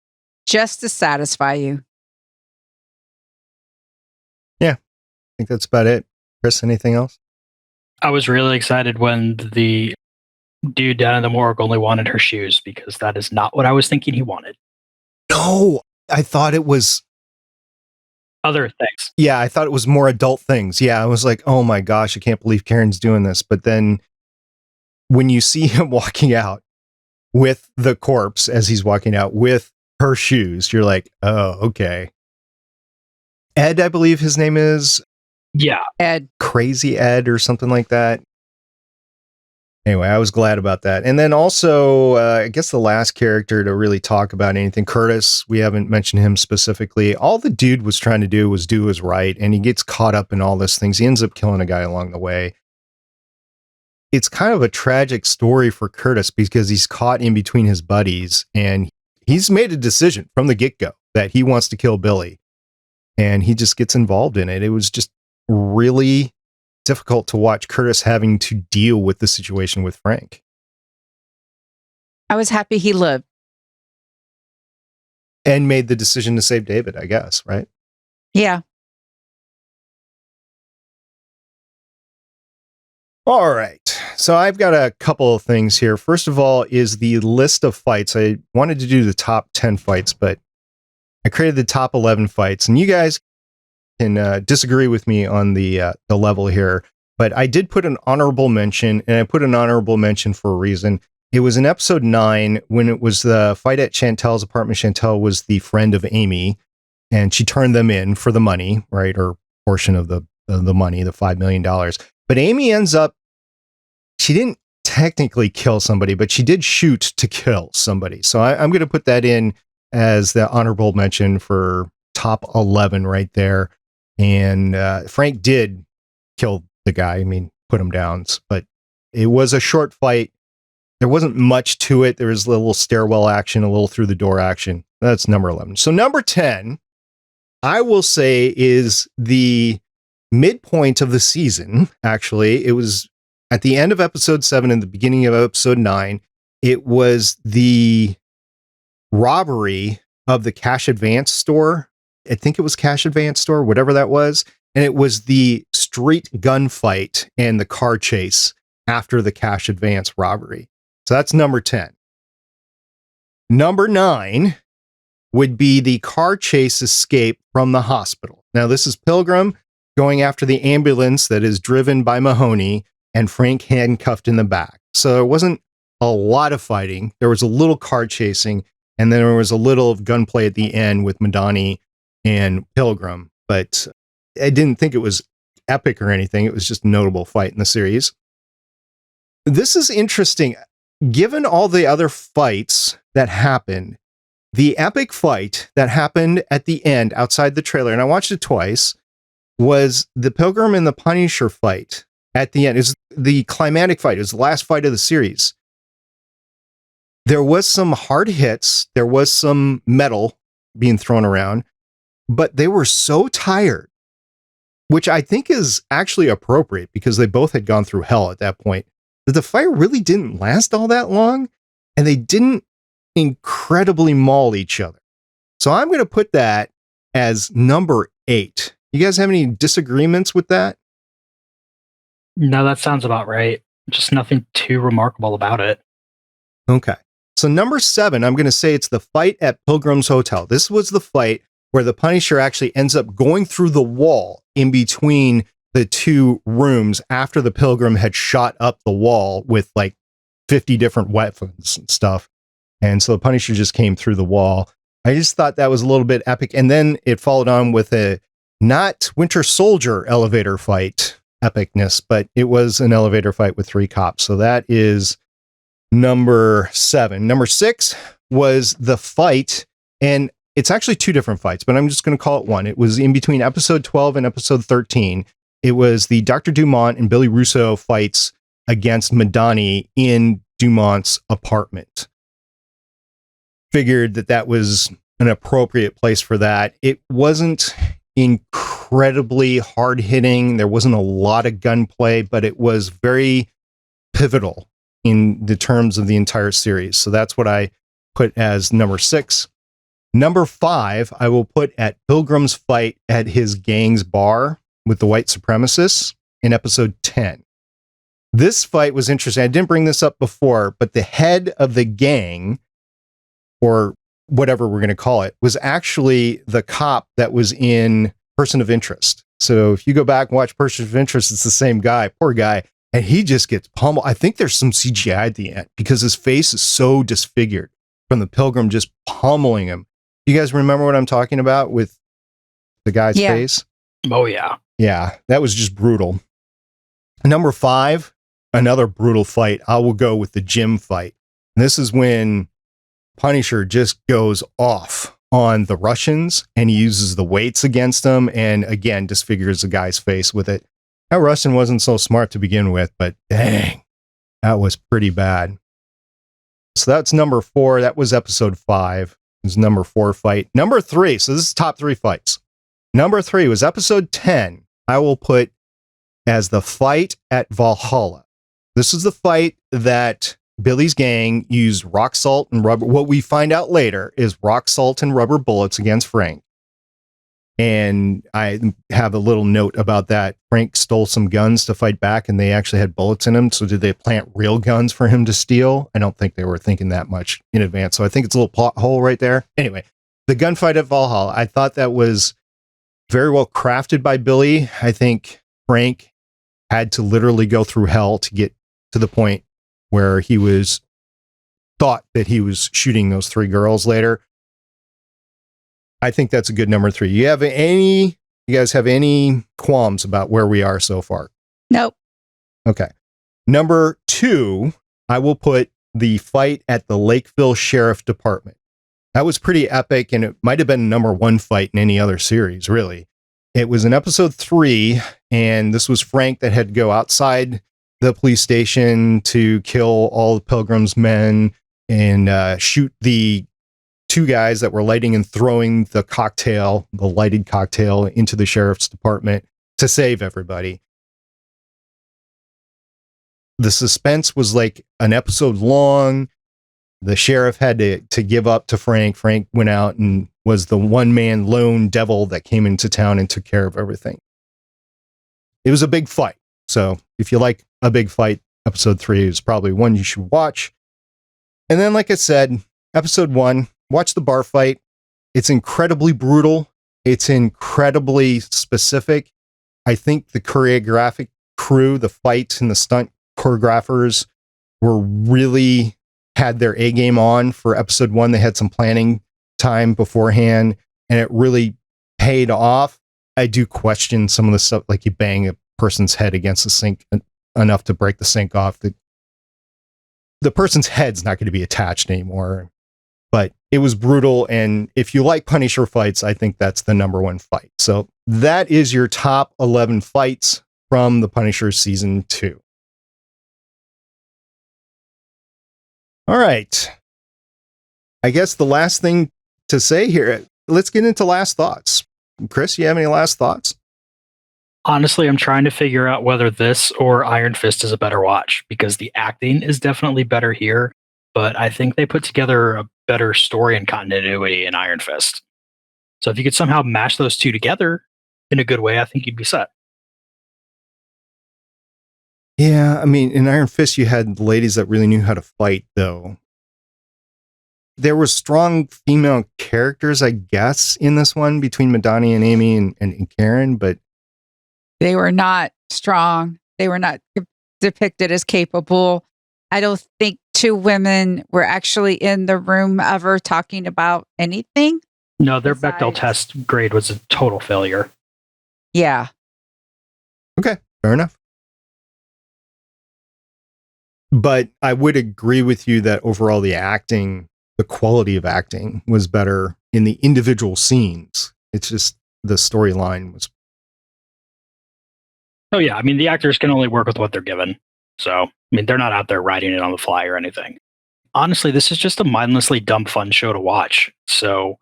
S1: just to satisfy you.
S5: Yeah, I think that's about it. Chris, anything else?
S4: I was really excited when the dude down in the morgue only wanted her shoes, because that is not what I was thinking he wanted.
S5: No, I thought it was
S4: other things.
S5: Yeah, I thought it was more adult things. Yeah, I was like, oh my gosh, I can't believe Karen's doing this. But then when you see him walking out with the corpse as he's walking out with her shoes, you're like, oh, okay. Ed, I believe his name is.
S4: Yeah.
S1: Ed.
S5: Crazy Ed or something like that. Anyway, I was glad about that. And then also, I guess the last character to really talk about anything, Curtis, we haven't mentioned him specifically. All the dude was trying to do was do his right, and he gets caught up in all these things. He ends up killing a guy along the way. It's kind of a tragic story for Curtis because he's caught in between his buddies, and he's made a decision from the get-go that he wants to kill Billy, and he just gets involved in it. It was just really difficult to watch Curtis having to deal with the situation with Frank.
S1: I was happy he lived.
S5: And made the decision to save David, I guess, right?
S1: Yeah.
S5: All right. So I've got a couple of things here. First of all is the list of fights. I wanted to do the top 10 fights, but I created the top 11 fights, and you guys can disagree with me on the level here, but I did put an honorable mention, and I put an honorable mention for a reason. It was in episode 9 when it was the fight at Chantel's apartment. Chantel was the friend of Amy, and she turned them in for the money, right, or portion of the money, the $5 million. But Amy ends up, she didn't technically kill somebody, but she did shoot to kill somebody. So I'm going to put that in as the honorable mention for top 11 right there. And Frank did kill the guy. I mean, put him down, but it was a short fight. There wasn't much to it. There was a little stairwell action, a little through the door action. That's number 11. So number 10, I will say, is the midpoint of the season. Actually, it was at the end of episode 7 and the beginning of episode 9. It was the robbery of the cash advance store. I think it was cash advance store, whatever that was. And it was the street gunfight and the car chase after the cash advance robbery. So that's number 10. Number 9 would be the car chase escape from the hospital. Now, this is Pilgrim going after the ambulance that is driven by Mahoney and Frank handcuffed in the back. So there wasn't a lot of fighting. There was a little car chasing, and then there was a little of gunplay at the end with Madani and Pilgrim. But I didn't think it was epic or anything. It was just a notable fight in the series. This is interesting. Given all the other fights that happened, the epic fight that happened at the end outside the trailer, and I watched it twice, was the Pilgrim and the Punisher fight at the end. It was the climatic fight. It was the last fight of the series. There was some hard hits. There was some metal being thrown around, but they were so tired, which I think is actually appropriate because they both had gone through hell at that point, that the fight really didn't last all that long, and they didn't incredibly maul each other. So I'm going to put that as number 8. You guys have any disagreements with that?
S4: No, that sounds about right. Just nothing too remarkable about it.
S5: Okay. So number 7, I'm going to say it's the fight at Pilgrim's Hotel. This was the fight where the Punisher actually ends up going through the wall in between the two rooms after the Pilgrim had shot up the wall with like 50 different weapons and stuff. And so the Punisher just came through the wall. I just thought that was a little bit epic. And then it followed on with a not Winter Soldier elevator fight epicness, but it was an elevator fight with 3 cops. So that is number 7. Number 6 was the fight, and it's actually 2 different fights, but I'm just going to call it one. It was in between episode 12 and episode 13. It was the Dr. Dumont and Billy Russo fights against Madani in Dumont's apartment. Figured that was an appropriate place for that. It wasn't incredibly hard hitting. There wasn't a lot of gunplay, but it was very pivotal in the terms of the entire series. So that's what I put as number 6. Number 5, I will put at Pilgrim's fight at his gang's bar with the white supremacists in episode 10. This fight was interesting. I didn't bring this up before, but the head of the gang, or whatever we're going to call it, was actually the cop that was in Person of Interest. So if you go back and watch Person of Interest, it's the same guy, poor guy, and he just gets pummeled. I think there's some CGI at the end because his face is so disfigured from the Pilgrim just pummeling him. You guys remember what I'm talking about with the guy's face?
S4: Oh, yeah.
S5: Yeah, that was just brutal. Number 5, another brutal fight. I will go with the gym fight. And this is when Punisher just goes off on the Russians and he uses the weights against them and again disfigures the guy's face with it. That Russian wasn't so smart to begin with, but dang, that was pretty bad. So that's number 4. That was episode 5. It was number 4 fight. Number 3, so this is top 3 fights. Number 3 was episode 10. I will put as the fight at Valhalla. This is the fight that Billy's gang used rock salt and rubber. What we find out later is rock salt and rubber bullets against Frank. And I have a little note about that. Frank stole some guns to fight back and they actually had bullets in them. So did they plant real guns for him to steal? I don't think they were thinking that much in advance. So I think it's a little plot hole right there. Anyway, the gunfight at Valhalla, I thought that was very well crafted by Billy. I think Frank had to literally go through hell to get to the point where he was thought that he was shooting those 3 girls later. I think that's a good number 3. You guys have any qualms about where we are so far?
S1: Nope.
S5: Okay. Number 2, I will put the fight at the Lakeville Sheriff Department. That was pretty epic, and it might have been number 1 fight in any other series, really. It was in episode 3, and this was Frank that had to go outside the police station to kill all the Pilgrim's men and shoot the 2 guys that were lighting and throwing the lighted cocktail into the sheriff's department to save everybody. The suspense was like an episode long. The sheriff had to give up to Frank. Frank went out and was the one-man lone devil that came into town and took care of everything. It was a big fight. So if you like a big fight, episode 3 is probably one you should watch. And then, like I said, episode 1, watch the bar fight. It's incredibly brutal. It's incredibly specific. I think the choreographic crew, the fights and the stunt choreographers had their A game on for episode 1. They had some planning time beforehand and it really paid off. I do question some of the stuff, like you bang a person's head against the sink enough to break the sink off. The person's head's not going to be attached anymore. But it was brutal, and if you like Punisher fights, I think that's the number 1 fight. So that is your top 11 fights from the Punisher season 2. All right. I guess the last thing to say here, let's get into last thoughts. Chris, you have any last thoughts?
S4: Honestly, I'm trying to figure out whether this or Iron Fist is a better watch, because the acting is definitely better here, but I think they put together a better story and continuity in Iron Fist. So if you could somehow mash those 2 together in a good way, I think you'd be set.
S5: Yeah, I mean, in Iron Fist, you had the ladies that really knew how to fight, though. There were strong female characters, I guess, in this one between Madani and Amy and Karen, but
S1: they were not strong. They were not depicted as capable. I don't think 2 women were actually in the room ever talking about anything.
S4: No, their Bechdel test grade was a total failure.
S1: Yeah.
S5: Okay, fair enough. But I would agree with you that overall the quality of acting was better in the individual scenes. It's just the storyline was.
S4: Oh, yeah. I mean, the actors can only work with what they're given. So, I mean, they're not out there writing it on the fly or anything. Honestly, this is just a mindlessly dumb, fun show to watch. So,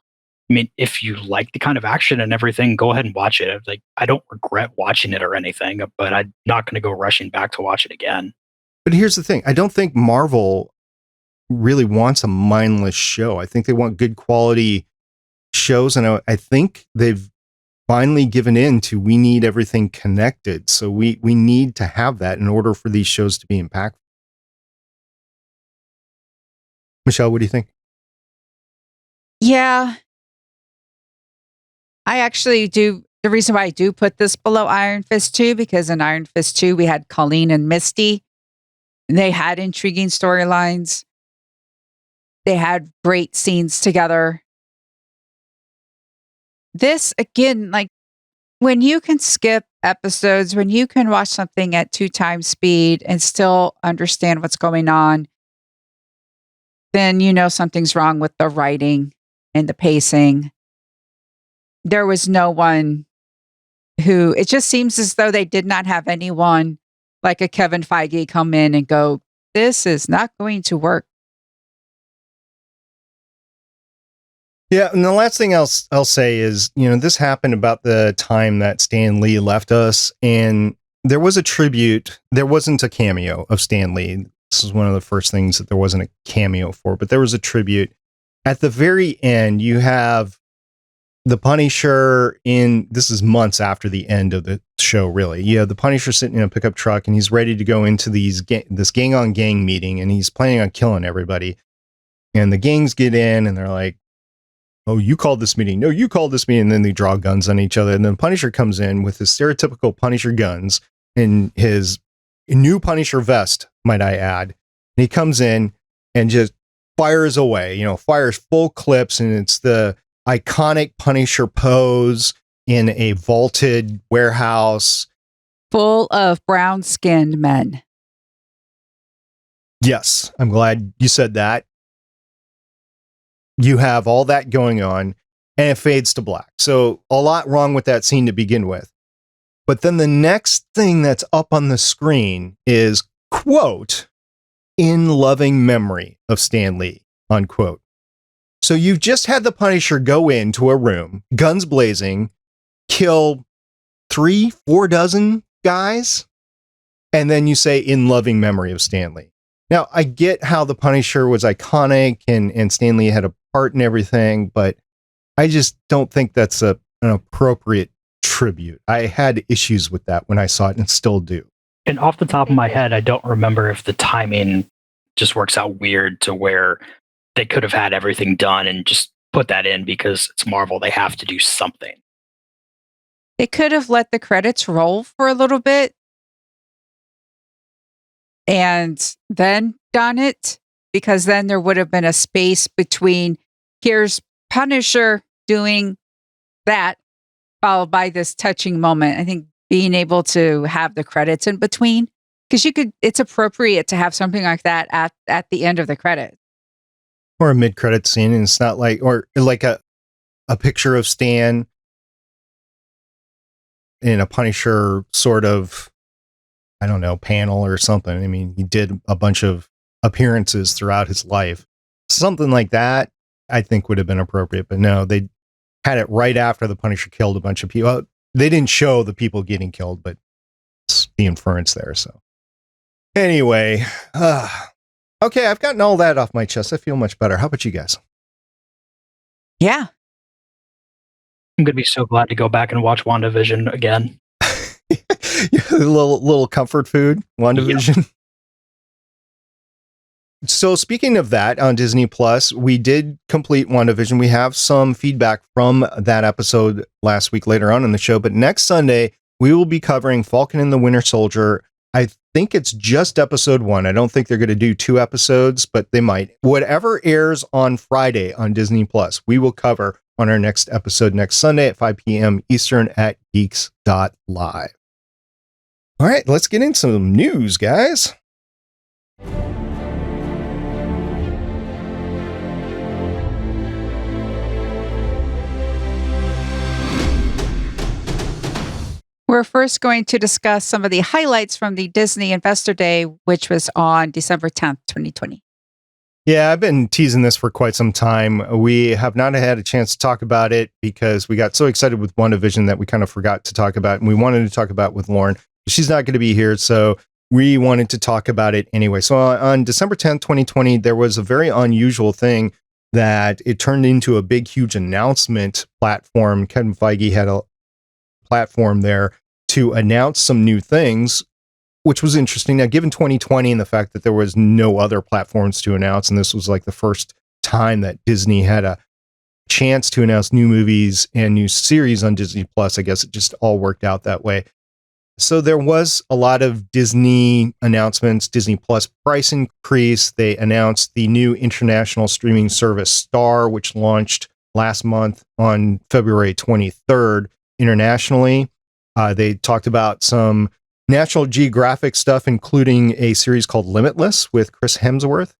S4: I mean, if you like the kind of action and everything, go ahead and watch it. Like, I don't regret watching it or anything, but I'm not going to go rushing back to watch it again.
S5: But here's the thing. I don't think Marvel really wants a mindless show. I think they want good quality shows. And I think they've finally given in to, we need everything connected. So we need to have that in order for these shows to be impactful. Michelle, what do you think?
S1: Yeah. I actually do. The reason why I do put this below Iron Fist 2, because in Iron Fist 2, we had Colleen and Misty. They had intriguing storylines. They had great scenes together. This, again, like when you can skip episodes, when you can watch something at 2 times speed and still understand what's going on, then you know something's wrong with the writing and the pacing. There was no one who, it just seems as though they did not have anyone like a Kevin Feige come in and go, this is not going to work.
S5: Yeah, and the last thing I'll say is, this happened about the time that Stan Lee left us, and there was a tribute. There wasn't a cameo of Stan Lee. This is one of the first things that there wasn't a cameo for, but there was a tribute. At the very end, you have the Punisher this is months after the end of the show, really. You have the Punisher sitting in a pickup truck, and he's ready to go into this gang-on-gang meeting, and he's planning on killing everybody. And the gangs get in, and they're like, oh, you called this meeting. No, you called this meeting. And then they draw guns on each other. And then Punisher comes in with his stereotypical Punisher guns and his new Punisher vest, might I add. And he comes in and just fires away, fires full clips. And it's the iconic Punisher pose in a vaulted warehouse.
S1: Full of brown-skinned men.
S5: Yes, I'm glad you said that. You have all that going on, and it fades to black. So a lot wrong with that scene to begin with. But then the next thing that's up on the screen is, quote, in loving memory of Stan Lee, unquote. So you've just had the Punisher go into a room, guns blazing, kill 3-4 dozen guys, and then you say, in loving memory of Stan Lee. Now, I get how the Punisher was iconic and Stan Lee had a part and everything, but I just don't think that's an appropriate tribute. I had issues with that when I saw it and still do.
S4: And off the top of my head, I don't remember if the timing just works out weird to where they could have had everything done and just put that in because it's Marvel. They have to do something.
S1: They could have let the credits roll for a little bit and then done it, because then there would have been a space between here's Punisher doing that, followed by this touching moment. I think being able to have the credits in between, because it's appropriate to have something like that at the end of the credits.
S5: Or a mid-credit scene, and it's not like, or like a picture of Stan in a Punisher sort of, I don't know, panel or something. I mean, he did a bunch of appearances throughout his life. Something like that, I think, would have been appropriate. But no, they had it right after the Punisher killed a bunch of people. They didn't show the people getting killed, but it's the inference there. So anyway, okay, I've gotten all that off my chest. I feel much better. How about you guys?
S1: Yeah.
S4: I'm going to be so glad to go back and watch WandaVision again.
S5: A little comfort food, WandaVision. Yep. So speaking of that, on Disney Plus, we did complete WandaVision. We have some feedback from that episode last week later on in the show, but next Sunday, we will be covering Falcon and the Winter Soldier. I think it's just episode 1. I don't think they're going to do 2 episodes, but they might. Whatever airs on Friday on Disney Plus, we will cover on our next episode next Sunday at 5 p.m. Eastern at geeks.live. All right, let's get into some news, guys.
S1: We're first going to discuss some of the highlights from the Disney Investor Day, which was on December 10th, 2020.
S5: Yeah, I've been teasing this for quite some time. We have not had a chance to talk about it because we got so excited with WandaVision that we kind of forgot to talk about it. And we wanted to talk about it with Lauren. She's not going to be here, so we wanted to talk about it anyway. So on December 10th, 2020, there was a very unusual thing that it turned into a big, huge announcement platform. Kevin Feige had a platform there to announce some new things, which was interesting. Now, given 2020 and the fact that there was no other platforms to announce, and this was like the first time that Disney had a chance to announce new movies and new series on Disney Plus, I guess it just all worked out that way. So there was a lot of Disney announcements, Disney Plus price increase. They announced the new international streaming service Star, which launched last month on February 23rd internationally. They talked about some National Geographic stuff, including a series called Limitless with Chris Hemsworth.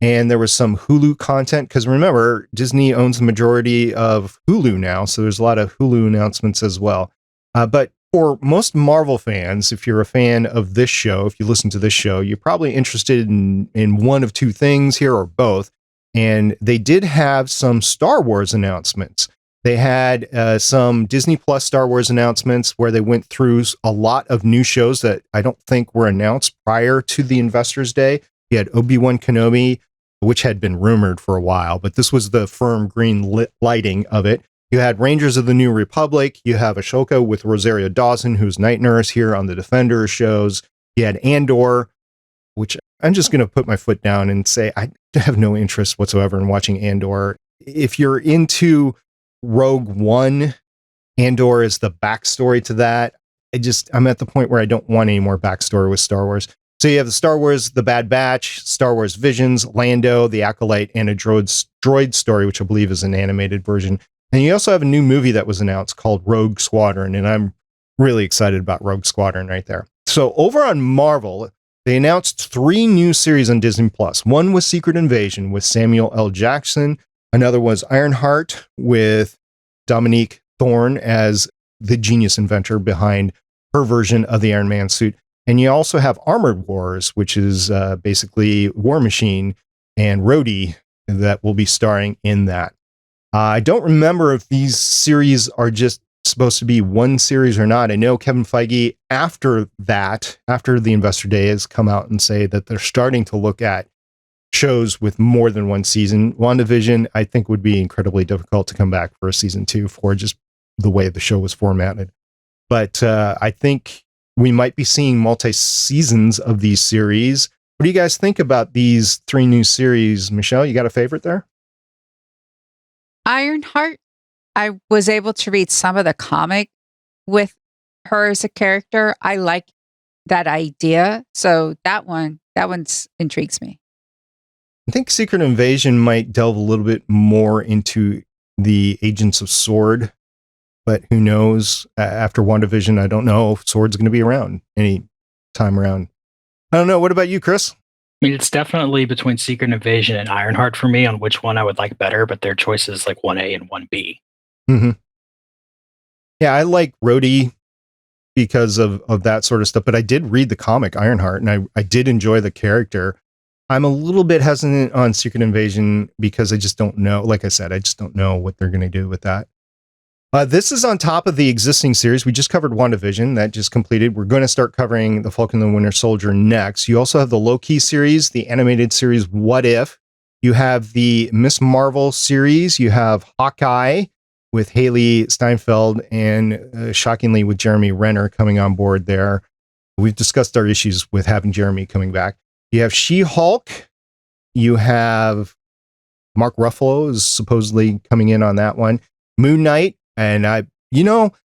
S5: And there was some Hulu content, because remember, Disney owns the majority of Hulu now, so there's a lot of Hulu announcements as well. But for most Marvel fans, if you're a fan of this show, if you listen to this show, you're probably interested in one of two things here or both. And they did have some Star Wars announcements. They had some Disney Plus Star Wars announcements where they went through a lot of new shows that I don't think were announced prior to the Investors Day. You had Obi-Wan Kenobi, which had been rumored for a while, but this was the firm green lighting of it. You had Rangers of the New Republic. You have Ashoka with Rosario Dawson, who's Night Nurse here on the Defenders shows. You had Andor, which I'm just going to put my foot down and say I have no interest whatsoever in watching Andor. If you're into Rogue One, Andor is the backstory to that. I'm at the point where I don't want any more backstory with Star Wars. So you have the Star Wars, The Bad Batch, Star Wars Visions, Lando, The Acolyte, and a droid story, which I believe is an animated version. And you also have a new movie that was announced called Rogue Squadron, and I'm really excited about Rogue Squadron right there. So over on Marvel, they announced 3 new series on Disney Plus. One was Secret Invasion with Samuel L. Jackson. Another was Ironheart with Dominique Thorne as the genius inventor behind her version of the Iron Man suit. And you also have Armored Wars, which is basically War Machine and Rhodey that will be starring in that. I don't remember if these series are just supposed to be one series or not. I know Kevin Feige, after the Investor Day, has come out and say that they're starting to look at shows with more than one season. WandaVision, I think, would be incredibly difficult to come back for a season 2 for just the way the show was formatted. But I think we might be seeing multi-seasons of these series. What do you guys think about these 3 new series? Michelle, you got a favorite there?
S1: Ironheart, I was able to read some of the comic with her as a character. I like that idea. So that one intrigues me.
S5: I think Secret Invasion might delve a little bit more into the Agents of S.H.I.E.L.D., but who knows? After WandaVision, I don't know if S.H.I.E.L.D.'s going to be around any time around. I don't know. What about you, Chris?
S4: I mean, it's definitely between Secret Invasion and Ironheart for me on which one I would like better, but their choices like 1A and 1B.
S5: Mm-hmm. Yeah, I like Rhodey because of that sort of stuff, but I did read the comic Ironheart, and I did enjoy the character. I'm a little bit hesitant on Secret Invasion because I just don't know. Like I said, I just don't know what they're going to do with that. This is on top of the existing series. We just covered WandaVision. That just completed. We're going to start covering The Falcon and the Winter Soldier next. You also have the Loki series, the animated series What If. You have the Miss Marvel series. You have Hawkeye with Haley Steinfeld and shockingly with Jeremy Renner coming on board there. We've discussed our issues with having Jeremy coming back. You have She-Hulk. You have Mark Ruffalo is supposedly coming in on that one. Moon Knight. And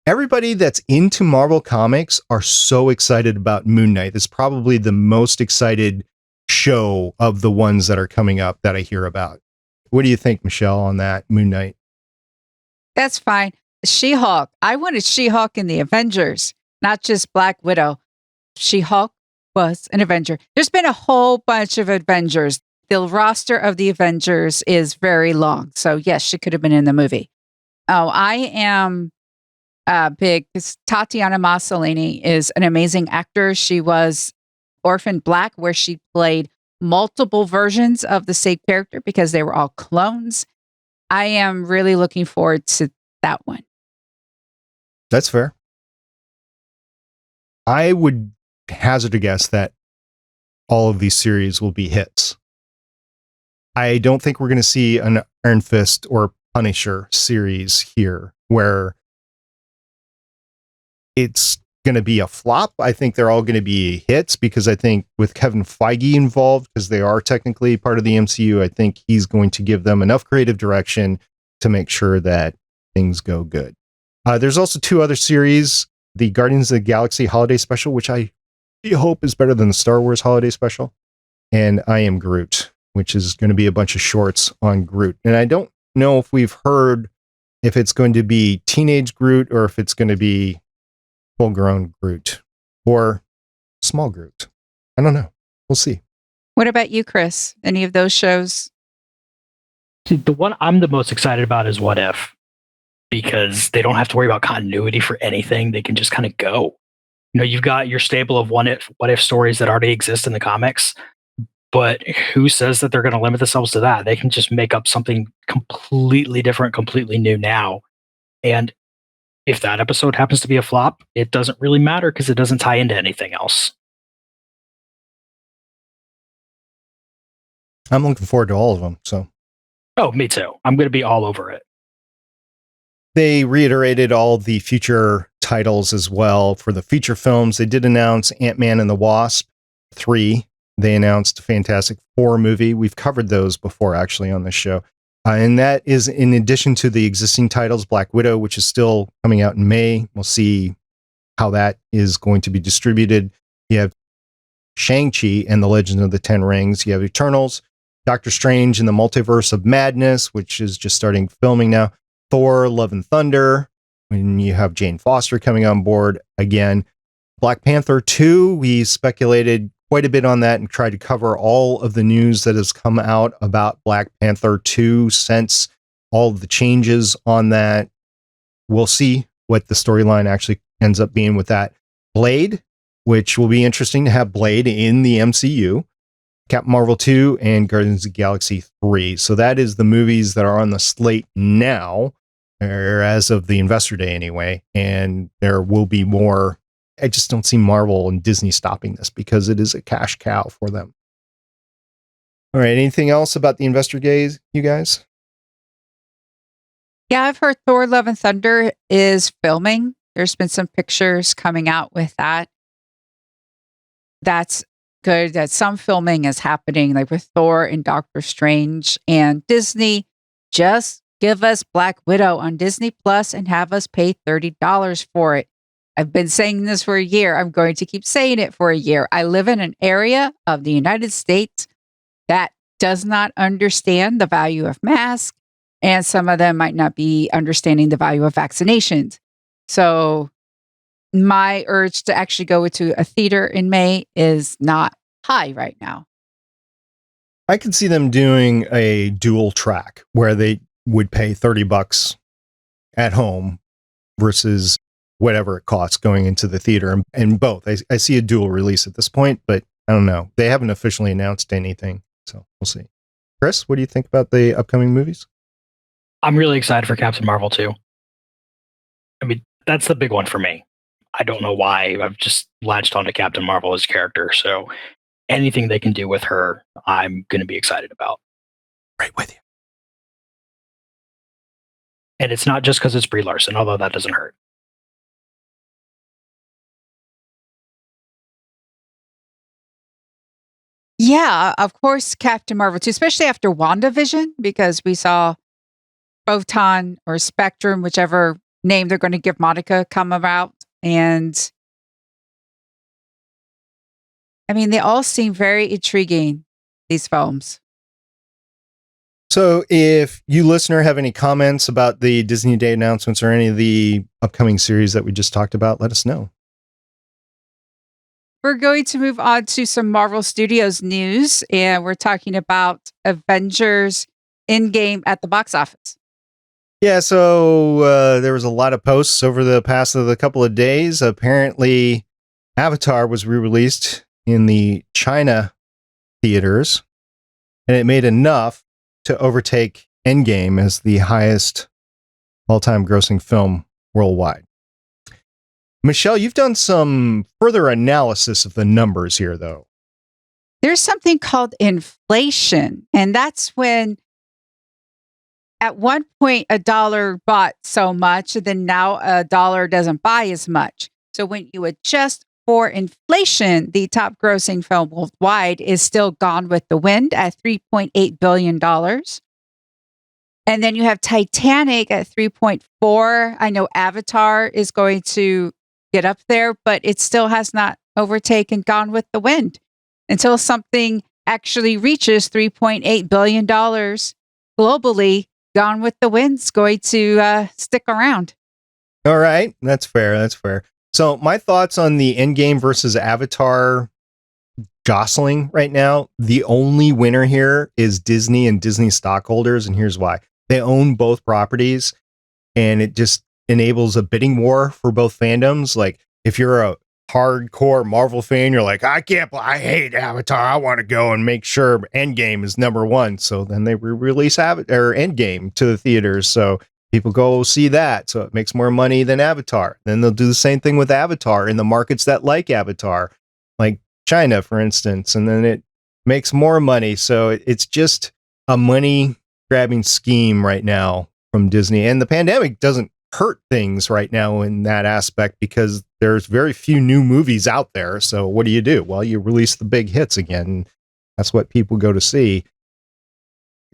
S5: everybody that's into Marvel Comics are so excited about Moon Knight. It's probably the most excited show of the ones that are coming up that I hear about. What do you think, Michelle, on that Moon Knight?
S1: That's fine. She-Hulk. I wanted She-Hulk in the Avengers, not just Black Widow. She-Hulk was an Avenger. There's been a whole bunch of Avengers. The roster of the Avengers is very long. So yes, she could have been in the movie. Oh, I am big. Tatiana Maslany is an amazing actor. She was Orphan Black, where she played multiple versions of the same character because they were all clones. I am really looking forward to that one.
S5: That's fair. I would hazard a guess that all of these series will be hits. I don't think we're going to see an Iron Fist or Punisher series here where it's going to be a flop. I think they're all going to be hits because I think with Kevin Feige involved, because they are technically part of the MCU, I think he's going to give them enough creative direction to make sure that things go good. There's also 2 other series, the Guardians of the Galaxy Holiday Special, which I hope is better than the Star Wars Holiday Special, and I Am Groot, which is going to be a bunch of shorts on Groot. And I don't know if we've heard if it's going to be teenage Groot or if it's going to be full-grown Groot or small Groot. I don't know. We'll see.
S1: What about you, Chris? Any of those shows?
S4: See, the one I'm the most excited about is What If, because they don't have to worry about continuity for anything. They can just kind of go. You know, you've got your stable of what if stories that already exist in the comics, but who says that they're going to limit themselves to that? They can just make up something completely different, completely new now. And if that episode happens to be a flop, it doesn't really matter because it doesn't tie into anything else.
S5: I'm looking forward to all of them. So,
S4: oh, me too. I'm going to be all over it.
S5: They reiterated all the future titles as well for the feature films. They did announce Ant-Man and the Wasp 3. They announced a Fantastic Four movie. We've covered those before, actually, on this show. And that is in addition to the existing titles, Black Widow, which is still coming out in May. We'll see how that is going to be distributed. You have Shang-Chi and the Legend of the Ten Rings. You have Eternals, Doctor Strange and the Multiverse of Madness, which is just starting filming now. Thor, Love and Thunder, when you have Jane Foster coming on board again. Black Panther 2, we speculated quite a bit on that and tried to cover all of the news that has come out about Black Panther 2 since all of the changes on that. We'll see what the storyline actually ends up being with that. Blade, which will be interesting to have Blade in the MCU. Captain Marvel 2 and Guardians of the Galaxy 3. So that is the movies that are on the slate now, or as of the Investor Day anyway. And there will be more. I just don't see Marvel and Disney stopping this because it is a cash cow for them. All right. Anything else about the Investor Days, you guys?
S1: Yeah, I've heard Thor Love and Thunder is filming. There's been some pictures coming out with that. That's good that some filming is happening, like with Thor and Doctor Strange. And Disney, just give us Black Widow on Disney Plus and have us pay $30 for it. I've been saying this for a year. I'm going to keep saying it for a year. I live in an area of the United States that does not understand the value of masks, and some of them might not be understanding the value of vaccinations. So my urge to actually go to a theater in May is not high right now.
S5: I could see them doing a dual track where they would pay $30 at home versus whatever it costs going into the theater, and both. I see a dual release at this point, but I don't know. They haven't officially announced anything, so we'll see. Chris, what do you think about the upcoming movies?
S4: I'm really excited for Captain Marvel 2. I mean, that's the big one for me. I don't know why. I've just latched onto Captain Marvel as a character, so anything they can do with her, I'm going to be excited about.
S5: Right with you.
S4: And it's not just because it's Brie Larson, although that doesn't hurt.
S1: Yeah, of course, Captain Marvel 2, especially after WandaVision, because we saw Photon or Spectrum, whichever name they're going to give Monica, come about. And I mean, they all seem very intriguing, these films.
S5: So if you listener have any comments about the Disney Day announcements or any of the upcoming series that we just talked about, let us know.
S1: We're going to move on to some Marvel Studios news, and we're talking about Avengers Endgame at the box office.
S5: Yeah, so there was a lot of posts over the past of the couple of days. Apparently, Avatar was re-released in the China theaters, and it made enough to overtake Endgame as the highest all-time grossing film worldwide. Michelle, you've done some further analysis of the numbers here, though.
S1: There's something called inflation, and that's when at one point a dollar bought so much, and then now a dollar doesn't buy as much. So when you adjust for inflation, the top grossing film worldwide is still Gone with the Wind at $3.8 billion. And then you have Titanic at 3.4. I know Avatar is going to get up there, but it still has not overtaken Gone with the Wind until something actually reaches $3.8 billion globally. Gone with the Wind's going to stick around.
S5: All right. That's fair. That's fair. So my thoughts on the Endgame versus Avatar jostling right now, the only winner here is Disney and Disney stockholders. And here's why. They own both properties, and it just enables a bidding war for both fandoms. Like if you're a hardcore Marvel fan, you're like, I hate Avatar. I want to go and make sure Endgame is number one. So then they release Endgame to the theaters. So people go see that. So it makes more money than Avatar. Then they'll do the same thing with Avatar in the markets that like Avatar, like China, for instance. And then it makes more money. So it's just a money grabbing scheme right now from Disney. And the pandemic doesn't hurt things right now in that aspect because there's very few new movies out there. So what do? Well, you release the big hits again. That's what people go to see.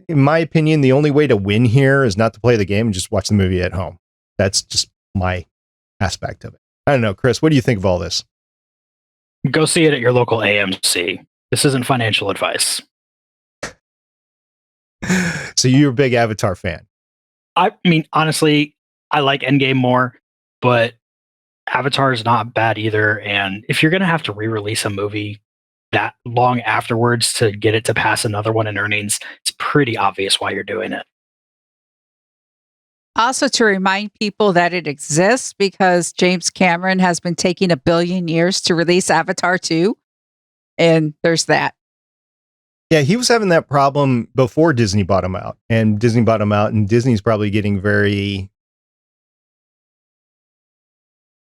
S5: In my opinion, the only way to win here is not to play the game and just watch the movie at home. That's just my aspect of it. I don't know, Chris, what do you think of all this?
S4: Go see it at your local AMC. This isn't financial advice.
S5: So you're a big Avatar fan.
S4: I mean, honestly, I like Endgame more, but Avatar is not bad either. And if you're going to have to re-release a movie that long afterwards to get it to pass another one in earnings, it's pretty obvious why you're doing it.
S1: Also, to remind people that it exists because James Cameron has been taking 1 billion years to release Avatar 2. And there's that.
S5: Yeah, he was having that problem before Disney bought him out. And Disney bought him out, and Disney's probably getting very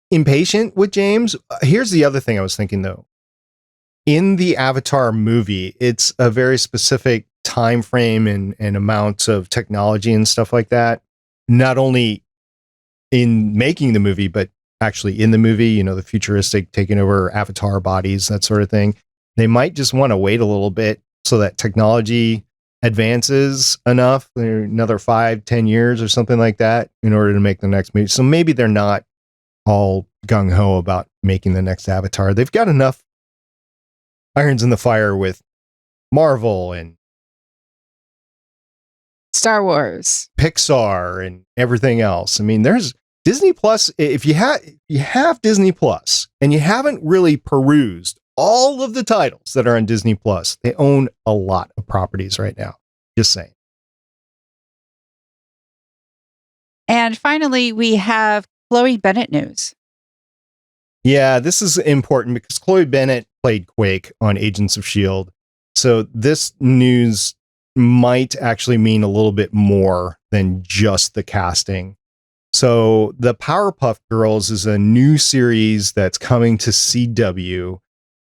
S5: impatient with James. Here's the other thing I was thinking, though. In the Avatar movie, it's a very specific time frame and amounts of technology and stuff like that. Not only in making the movie, but actually in the movie, you know, the futuristic taking over Avatar bodies, that sort of thing. They might just want to wait a little bit so that technology advances enough, another 5-10 years or something like that, in order to make the next movie. So maybe they're not all gung-ho about making the next Avatar. They've got enough irons in the fire with Marvel and
S1: Star Wars,
S5: Pixar, and everything else. I mean, there's Disney Plus. If you have Disney Plus and you haven't really perused all of the titles that are on Disney Plus, they own a lot of properties right now. Just saying.
S1: And finally, we have Chloe Bennett news.
S5: Yeah, this is important because Chloe Bennett played Quake on Agents of S.H.I.E.L.D. So this news might actually mean a little bit more than just the casting. So the Powerpuff Girls is a new series that's coming to CW,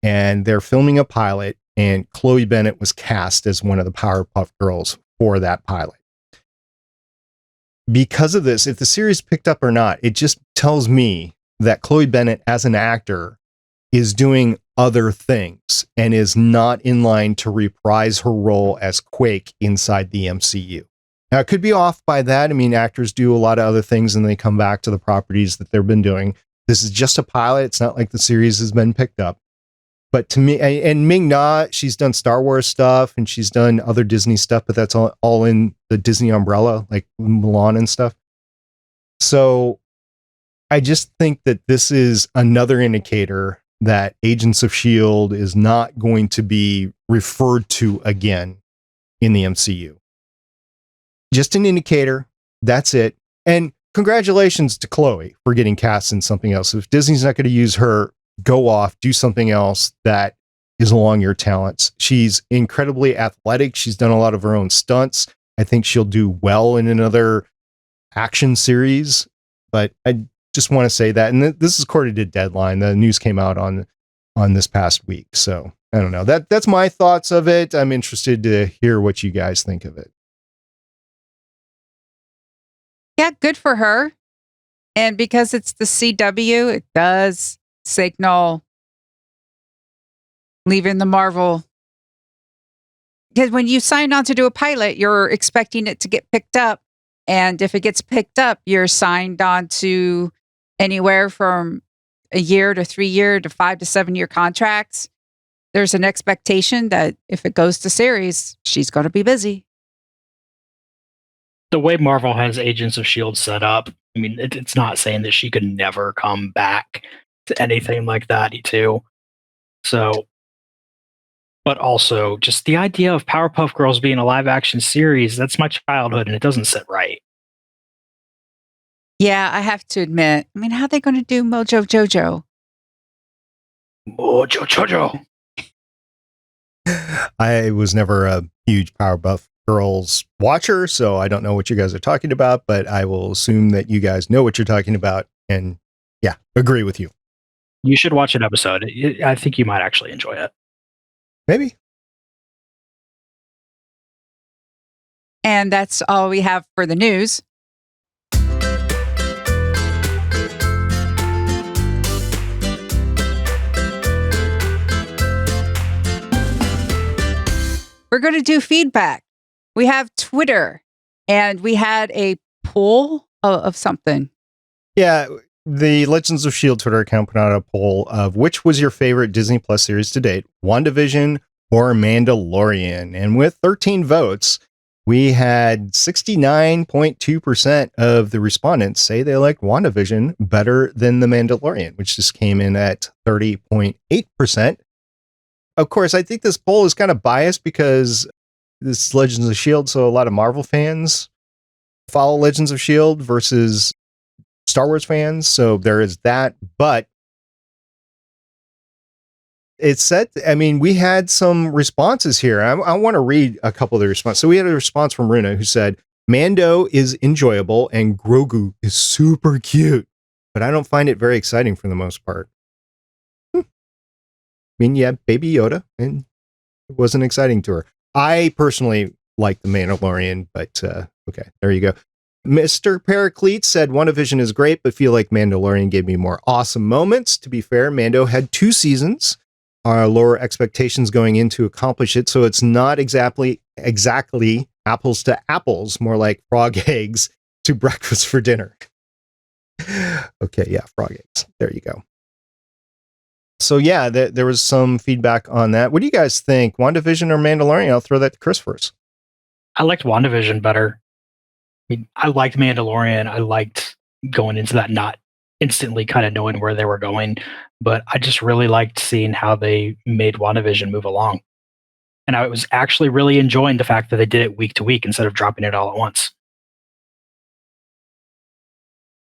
S5: and they're filming a pilot, and Chloe Bennett was cast as one of the Powerpuff Girls for that pilot. Because of this, if the series picked up or not, it just tells me that Chloe Bennett as an actor is doing other things and is not in line to reprise her role as Quake inside the MCU. Now, it could be off by that. I mean, actors do a lot of other things and they come back to the properties that they've been doing. This is just a pilot. It's not like the series has been picked up. But to me, and Ming-Na, she's done Star Wars stuff and she's done other Disney stuff, but that's all in the Disney umbrella, like Mulan and stuff. So I just think that this is another indicator that Agents of S.H.I.E.L.D. is not going to be referred to again in the MCU. Just an indicator. That's it. And congratulations to Chloe for getting cast in something else. If Disney's not going to use her, go off, do something else that is along your talents. She's incredibly athletic. She's done a lot of her own stunts. I think she'll do well in another action series, but I just want to say that. And this is according to Deadline. The news came out on this past week. So I don't know. That's my thoughts of it. I'm interested to hear what you guys think of it.
S1: Yeah, good for her. And because it's the CW, it does signal leaving the Marvel. Because when you sign on to do a pilot, you're expecting it to get picked up. And if it gets picked up, you're signed on to anywhere from a year to 3 year to 5 to 7 year contracts. There's an expectation that if it goes to series, she's going to be busy.
S4: The way Marvel has Agents of S.H.I.E.L.D. set up, I mean, it's not saying that she could never come back to anything like that, too. So, but also just the idea of Powerpuff Girls being a live action series, that's my childhood and it doesn't sit right.
S1: Yeah, I have to admit. I mean, how are they going to do Mojo Jojo?
S4: Mojo Jojo.
S5: I was never a huge Powerpuff Girls watcher, so I don't know what you guys are talking about, but I will assume that you guys know what you're talking about and yeah, agree with you.
S4: You should watch an episode. I think you might actually enjoy it.
S5: Maybe.
S1: And that's all we have for the news. We're going to do feedback. We have Twitter, and we had a poll of something.
S5: Yeah, the Legends of S.H.I.E.L.D. Twitter account put out a poll of which was your favorite Disney Plus series to date, WandaVision or Mandalorian. And with 13 votes, we had 69.2% of the respondents say they liked WandaVision better than The Mandalorian, which just came in at 30.8%. Of course, I think this poll is kind of biased because this is Legends of S.H.I.E.L.D., so a lot of Marvel fans follow Legends of S.H.I.E.L.D. versus Star Wars fans, so there is that. But it said, I mean, we had some responses here. I want to read a couple of the responses. So we had a response from Runa who said, Mando is enjoyable and Grogu is super cute, but I don't find it very exciting for the most part. I mean, yeah, Baby Yoda, and it wasn't exciting to her. I personally like The Mandalorian, but okay, there you go. Mr. Paraclete said, WandaVision is great, but feel like Mandalorian gave me more awesome moments. To be fair, Mando had 2 seasons. Our lower expectations going in to accomplish it, so it's not exactly apples to apples, more like frog eggs to breakfast for dinner. Okay, yeah, frog eggs. There you go. So yeah, there was some feedback on that. What do you guys think? WandaVision or Mandalorian? I'll throw that to Chris first.
S4: I liked WandaVision better. I mean, I liked Mandalorian. I liked going into that, not instantly kind of knowing where they were going, but I just really liked seeing how they made WandaVision move along. And I was actually really enjoying the fact that they did it week to week instead of dropping it all at once.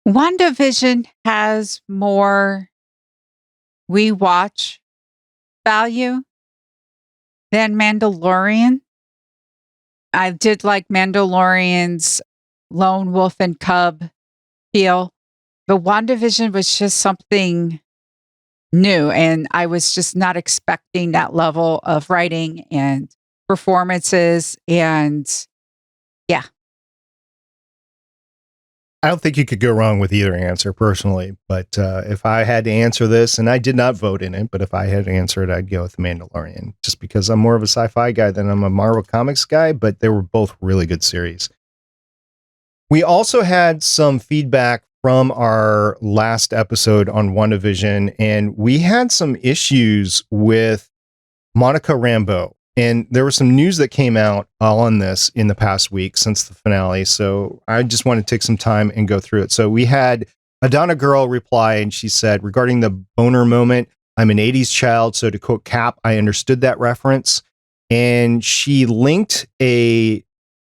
S1: WandaVision has more rewatch value than Mandalorian. I did like Mandalorian's lone wolf and cub feel, but WandaVision was just something new, and I was just not expecting that level of writing and performances, and yeah.
S5: I don't think you could go wrong with either answer personally, but if I had to answer this, and I did not vote in it, but if I had to answer it, I'd go with The Mandalorian, just because I'm more of a sci-fi guy than I'm a Marvel Comics guy, but they were both really good series. We also had some feedback from our last episode on WandaVision, and we had some issues with Monica Rambeau. And there was some news that came out on this in the past week since the finale. So I just want to take some time and go through it. So we had Adana Girl reply, and she said, regarding the boner moment, I'm an 80s child. So to quote Cap, I understood that reference. And she linked a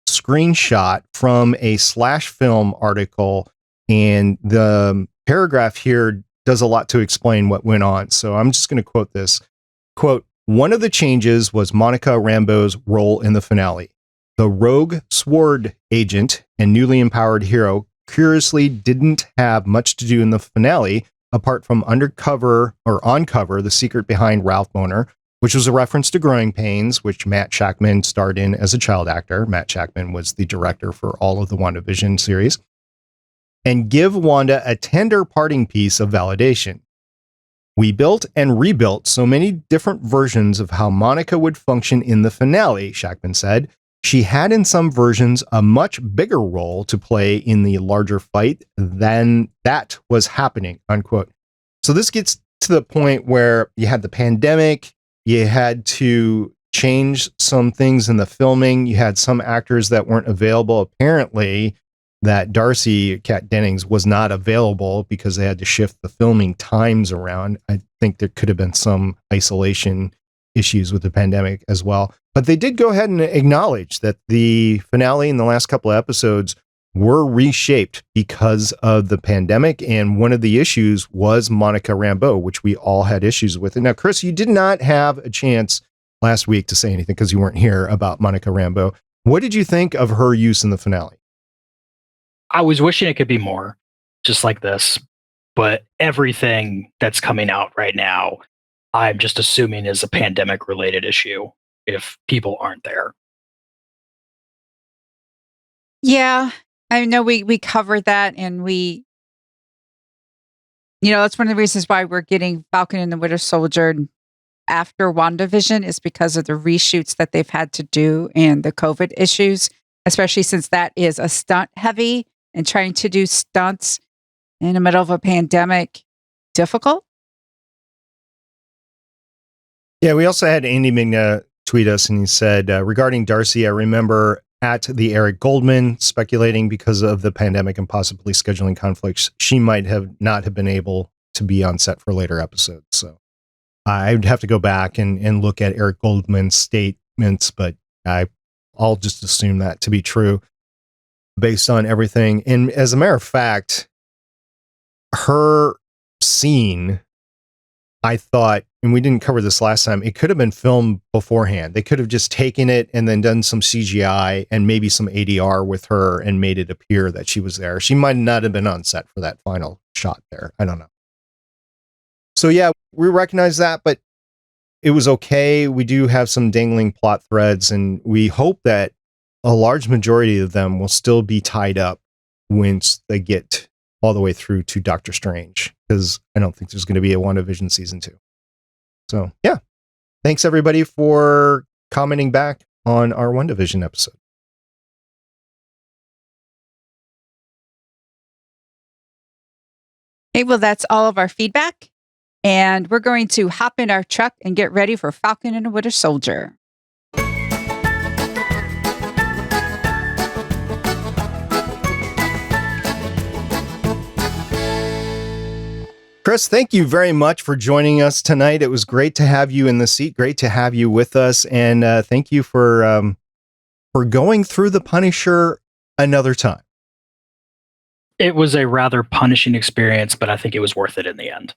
S5: screenshot from a Slash Film article. And the paragraph here does a lot to explain what went on. So I'm just going to quote this. Quote, One of the changes was Monica Rambeau's role in the finale. The rogue SWORD agent and newly empowered hero curiously didn't have much to do in the finale, apart from uncover the secret behind Ralph Boner, which was a reference to Growing Pains, which Matt Shakman starred in as a child actor. Matt Shakman was the director for all of the WandaVision series. And give Wanda a tender parting piece of validation. We built and rebuilt so many different versions of how Monica would function in the finale, Shakman said. She had in some versions a much bigger role to play in the larger fight than that was happening, unquote. So this gets to the point where you had the pandemic, you had to change some things in the filming, you had some actors that weren't available. Apparently, that Darcy Kat Dennings was not available because they had to shift the filming times around. I think there could have been some isolation issues with the pandemic as well. But they did go ahead and acknowledge that the finale and the last couple of episodes were reshaped because of the pandemic. And one of the issues was Monica Rambeau, which we all had issues with. And now, Chris, you did not have a chance last week to say anything because you weren't here about Monica Rambeau. What did you think of her use in the finale?
S4: I was wishing it could be more just like this, but everything that's coming out right now, I'm just assuming is a pandemic related issue if people aren't there.
S1: Yeah, I know we covered that, and that's one of the reasons why we're getting Falcon and the Winter Soldier after WandaVision is because of the reshoots that they've had to do and the COVID issues, especially since that is a stunt heavy, and trying to do stunts in the middle of a pandemic, difficult.
S5: Yeah, we also had Andy Migna tweet us, and he said, regarding Darcy, I remember at the Eric Goldman speculating because of the pandemic and possibly scheduling conflicts, she might not have been able to be on set for later episodes. So I'd have to go back and look at Eric Goldman's statements, but I'll just assume that to be true based on everything. And as a matter of fact, her scene, I thought, and we didn't cover this last time, it could have been filmed beforehand. They could have just taken it and then done some CGI and maybe some ADR with her and made it appear that she was there. She might not have been on set for that final shot there. I don't know. So yeah, we recognize that, but it was okay. We do have some dangling plot threads, and we hope that a large majority of them will still be tied up once they get all the way through to Doctor Strange, because I don't think there's going to be a WandaVision season 2. So yeah, thanks everybody for commenting back on our WandaVision episode.
S1: Okay, well, that's all of our feedback. And we're going to hop in our truck and get ready for Falcon and the Winter Soldier.
S5: Chris, thank you very much for joining us tonight. It was great to have you in the seat. Great to have you with us. And thank you for going through The Punisher another time.
S4: It was a rather punishing experience, but I think it was worth it in the end.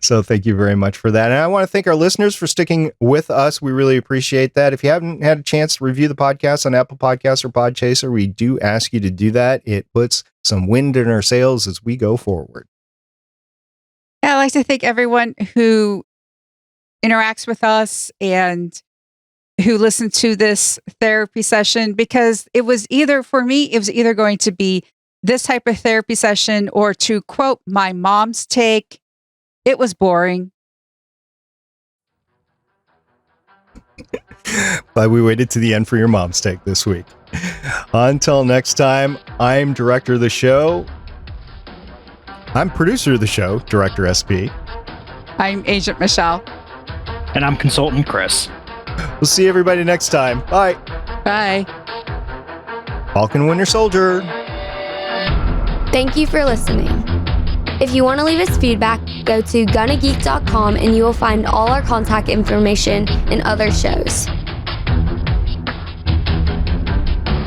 S5: So thank you very much for that. And I want to thank our listeners for sticking with us. We really appreciate that. If you haven't had a chance to review the podcast on Apple Podcasts or Podchaser, we do ask you to do that. It puts some wind in our sails as we go forward.
S1: I'd like to thank everyone who interacts with us and who listened to this therapy session, because it was either going to be this type of therapy session, or to quote my mom's take, it was boring.
S5: But we waited to the end for your mom's take this week. Until next time, I'm director of the show. I'm producer of the show, Director SP.
S1: I'm Agent Michelle.
S4: And I'm Consultant Chris.
S5: We'll see everybody next time. Bye.
S1: Bye.
S5: Falcon Winter Soldier.
S3: Thank you for listening. If you want to leave us feedback, go to gonnageek.com and you will find all our contact information and other shows.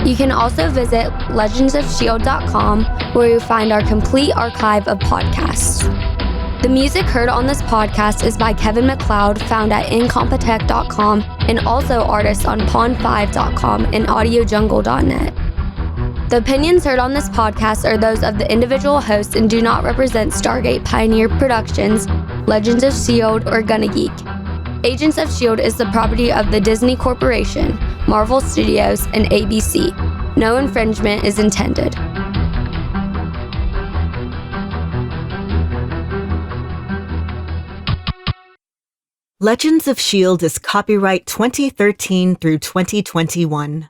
S3: You can also visit legendsofshield.com, where you'll find our complete archive of podcasts. The music heard on this podcast is by Kevin MacLeod, found at incompetech.com, and also artists on pond5.com and audiojungle.net. The opinions heard on this podcast are those of the individual hosts and do not represent Stargate Pioneer Productions, Legends of S.H.I.E.L.D, or Gonna Geek. Agents of S.H.I.E.L.D. is the property of the Disney Corporation, Marvel Studios, and ABC. No infringement is intended.
S6: Legends of S.H.I.E.L.D. is copyright 2013 through 2021.